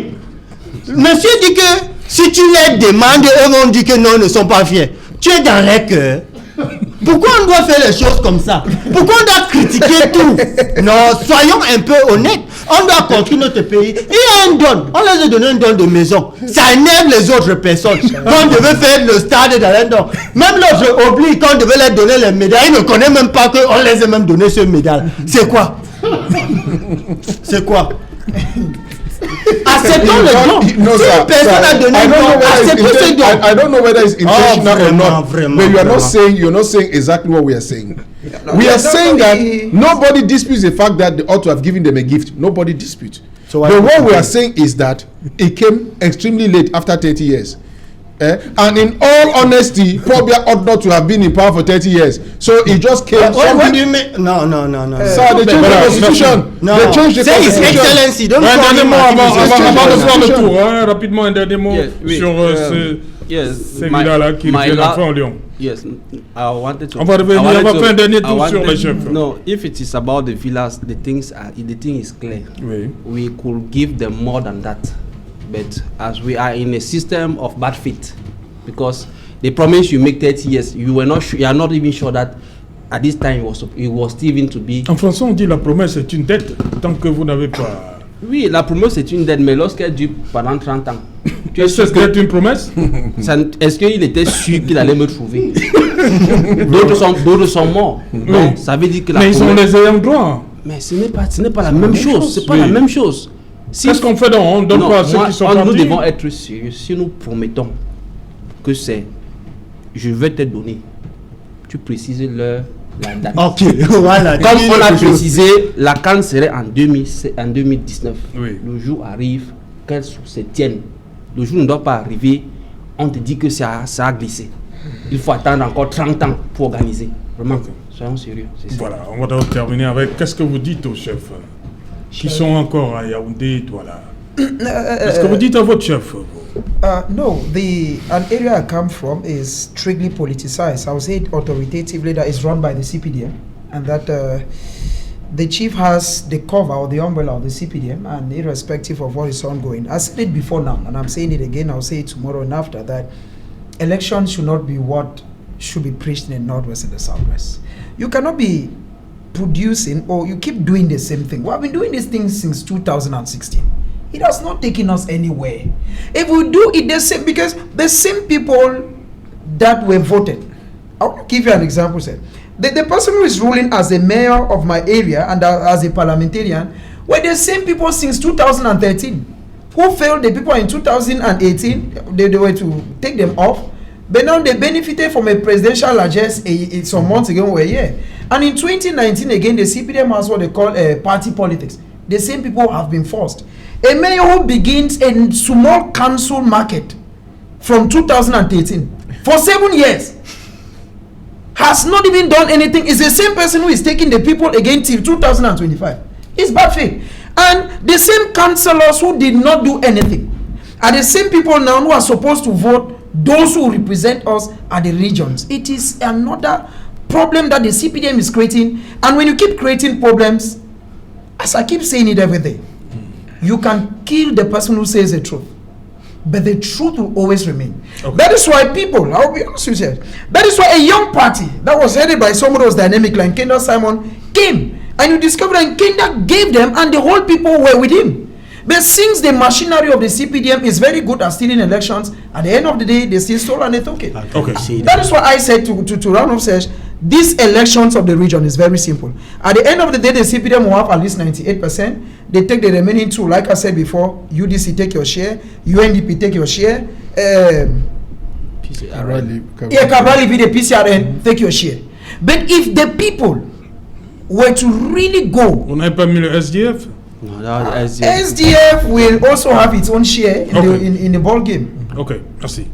Monsieur dit que si tu les demandes, eux vont dire que non, ils ne sont pas fiers. Tu es dans les cœurs. Pourquoi on doit faire les choses comme ça? Pourquoi on doit critiquer tout? Non, soyons un peu honnêtes. On doit construire notre pays. Il y a un don. On les a donné un don de maison. Ça énerve les autres personnes. On devait faire le stade dans un don. Même l'autre oublie qu'on devait leur donner les médailles. Ils ne connaissent même pas qu'on les a même donné ce médaille. C'est quoi? C'est quoi? Acceptons le don. Si une personne a donné un don, acceptons ce don. I don't know whether it's intentional or not. But you're not saying exactly what we are saying. We are saying that nobody disputes the fact that they ought to have given them a gift. Nobody disputes. But what we are saying is that it came extremely late after 30 years. And in all honesty, Pobia ought not to have been in power for 30 years. So it just came. What do you mean? No. Sir, they changed the constitution. No. They changed the Say constitution. His Excellency. Don't Un call dernier him mot avant de faire le Constitution. tour. Rapidement, un dernier mot sur ces villas-là qui viennent enfin au Lyon. Yes, I wanted to. On va revenir, on va faire un dernier tour sur les chefs. No, if it is about the villas, the thing is clear. Oui. We could give them more than that, but as we are in a system of bad faith, because they promise you make 30 years, you are not even sure that at this time it was still even to be. En français, on dit la promesse est une dette tant que vous n'avez pas. Oui, la promesse c'est une dette, mais lorsqu'elle dure pendant 30 ans. Est-ce que c'est une promesse? Est-ce qu'il était sûr qu'il allait me trouver? D'autres sont morts. Donc, ça veut dire que la mais ils sont les ayants droit. Mais ce n'est pas la même chose. C'est pas la même chose. Qu'est-ce qu'on fait donc? On ne donne pas à ceux qui sont partis. Nous devons être sérieux. Si nous promettons que c'est je vais te donner, tu précises la date. Ok, voilà. Comme on a précisé, la CAN serait en 2019. Oui. Le jour arrive, qu'elle se tienne. Le jour ne doit pas arriver, on te dit que ça a glissé. Il faut attendre encore 30 ans pour organiser. Vraiment, soyons sérieux. Voilà, on va donc terminer avec qu'est-ce que vous dites aux chefs qui sont encore à Yaoundé, toi là? Qu'est-ce que vous dites à votre chef? No, an area I come from is strictly politicized. I would say authoritatively that is run by the CPDM, and that the chief has the cover or the umbrella of the CPDM, and irrespective of what is ongoing, I said it before now, and I'm saying it again, I'll say it tomorrow and after, that elections should not be what should be preached in the Northwest and the Southwest. You cannot be producing, or you keep doing the same thing. We have been doing this thing since 2016. It has not taken us anywhere. If we do it the same, because the same people that were voted, I will give you an example, sir. The person who is ruling as a mayor of my area and as a parliamentarian were the same people since 2013 who failed the people in 2018. They were to take them off, but now they benefited from a presidential largesse some months ago. And in 2019 again, the CPDM has what they call party politics. The same people have been forced. A mayor who begins a small council market from 2013 for 7 years has not even done anything. It's the same person who is taking the people again till 2025. It's bad faith. And the same councillors who did not do anything are the same people now who are supposed to vote those who represent us at the regions. It is another problem that the CPDM is creating. And when you keep creating problems, as I keep saying it every day, you can kill the person who says the truth, but the truth will always remain. Okay. That is why people, I'll be honest with you, that is why a young party that was headed by somebody who was dynamic like Kenda Simon came, and you discovered that Kenda gave them, and the whole people were with him. But since the machinery of the CPDM is very good at stealing elections, at the end of the day, they still stole and they took it. Okay. That is why I said to round off says, these elections of the region is very simple. At the end of the day, the CPDM will have at least 98%. They take the remaining two. Like I said before, UDC take your share, UNDP take your share. Kabrali be the PCRN, take your share. But if the people were to really go... On n'a pas mis le SDF? No, that SDF will also have its own share in the ball game. Okay, merci.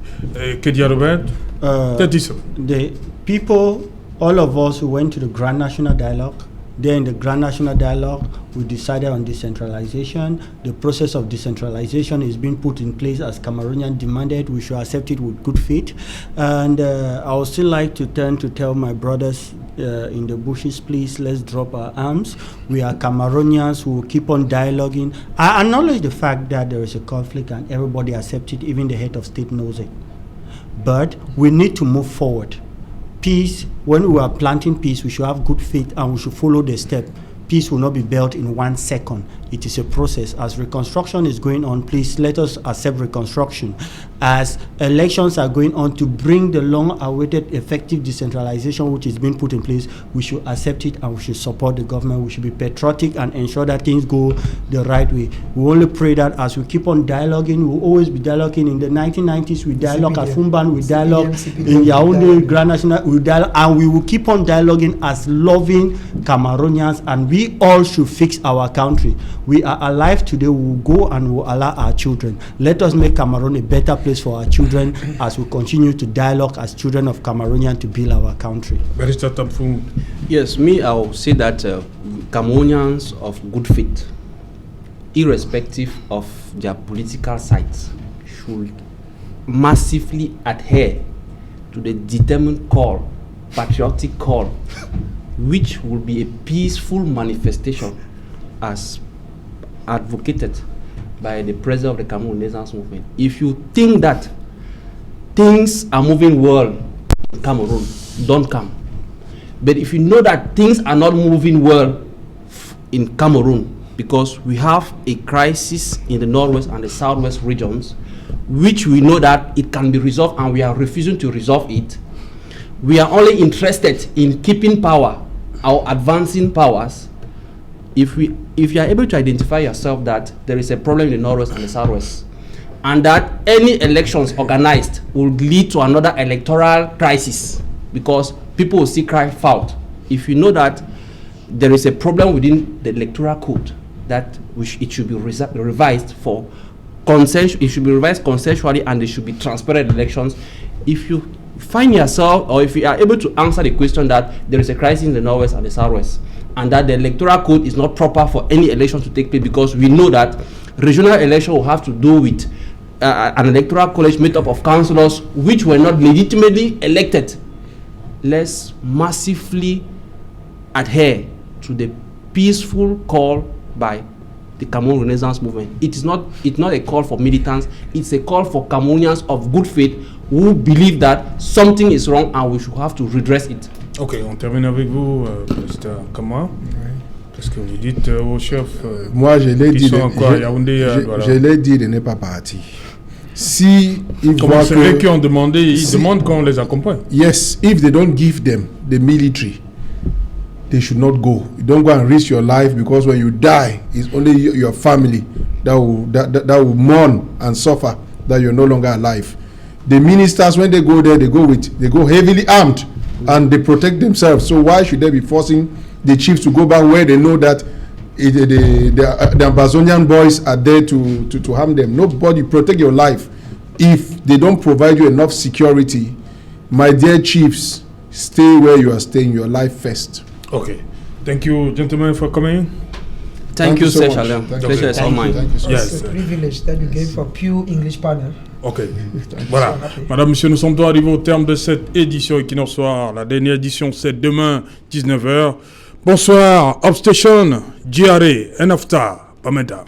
Kedia Robert, 30 seconds. The people, all of us who went to the Grand National Dialogue, there in the Grand National Dialogue, we decided on decentralization. The process of decentralization is being put in place as Cameroonians demanded. We should accept it with good faith. And I would still like to turn to tell my brothers in the bushes, please, let's drop our arms. We are Cameroonians who will keep on dialoguing. I acknowledge the fact that there is a conflict and everybody accepts it, even the head of state knows it. But we need to move forward. Peace, when we are planting peace, we should have good faith and we should follow the step. Peace will not be built in 1 second. It is a process. As reconstruction is going on, please let us accept reconstruction. As elections are going on to bring the long-awaited effective decentralization which is being put in place, we should accept it and we should support the government. We should be patriotic and ensure that things go the right way. We only pray that as we keep on dialoguing, we'll always be dialoguing. In the 1990s, we dialogue at Fumban, we dialogue in Yaoundé, Grand National, we dialogue, and we will keep on dialoguing as loving Cameroonians, and we all should fix our country. We are alive today, we will go and we will allow our children. Let us make Cameroon a better place for our children as we continue to dialogue as children of Cameroonians to build our country. Yes, I will say that Cameroonians of good faith, irrespective of their political sides, should massively adhere to the determined call, patriotic call, which will be a peaceful manifestation as advocated by the president of the Cameroon Renaissance Movement. If you think that things are moving well in Cameroon, don't come. But if you know that things are not moving well in Cameroon because we have a crisis in the Northwest and the Southwest regions, which we know that it can be resolved and we are refusing to resolve it, we are only interested in keeping power or advancing powers. If you are able to identify yourself that there is a problem in the Northwest and the Southwest, and that any elections organized will lead to another electoral crisis because people will still cry foul. If you know that there is a problem within the electoral code, that it should be revised for consent, it should be revised consensually, and there should be transparent elections. If you find yourself, or if you are able to answer the question that there is a crisis in the Northwest and the Southwest, and that the electoral code is not proper for any election to take place, because we know that regional election will have to do with an electoral college made up of councillors which were not legitimately elected. Let's massively adhere to the peaceful call by the Cameroon Renaissance Movement. It's not a call for militants. It's a call for Cameroonians of good faith who believe that something is wrong and we should have to redress it. Ok, on termine avec vous, Mr. Kamwa. Qu'est-ce que vous dites au chef Moi, je l'ai dit, je l'ai dit de ne pas partir. Si ils Comment voient c'est eux qui ont demandé, ils demandent qu'on les accompagne. Yes, if they don't give them the military, they should not go. You don't go and risk your life, because when you die, it's only your family that will mourn and suffer that you're no longer alive. The ministers, when they go there, they go heavily armed and they protect themselves. So why should they be forcing the chiefs to go back where they know that the Ambazonian boys are there to harm them? Nobody. Protect your life. If they don't provide you enough security, my dear chiefs, stay where you are staying, your life first. Okay. Thank you, gentlemen, for coming. Thank you, so Sir much. Shalem. Thank you. Pleasure is all mine. Thank you so Yes. It's a privilege that you gave for pure English panel. Ok. Voilà. Madame, monsieur, nous sommes arrivés au terme de cette édition Equinox Soir. La dernière édition, c'est demain, 19h. Bonsoir, Upstation, JRA, Ennafta, Pameda.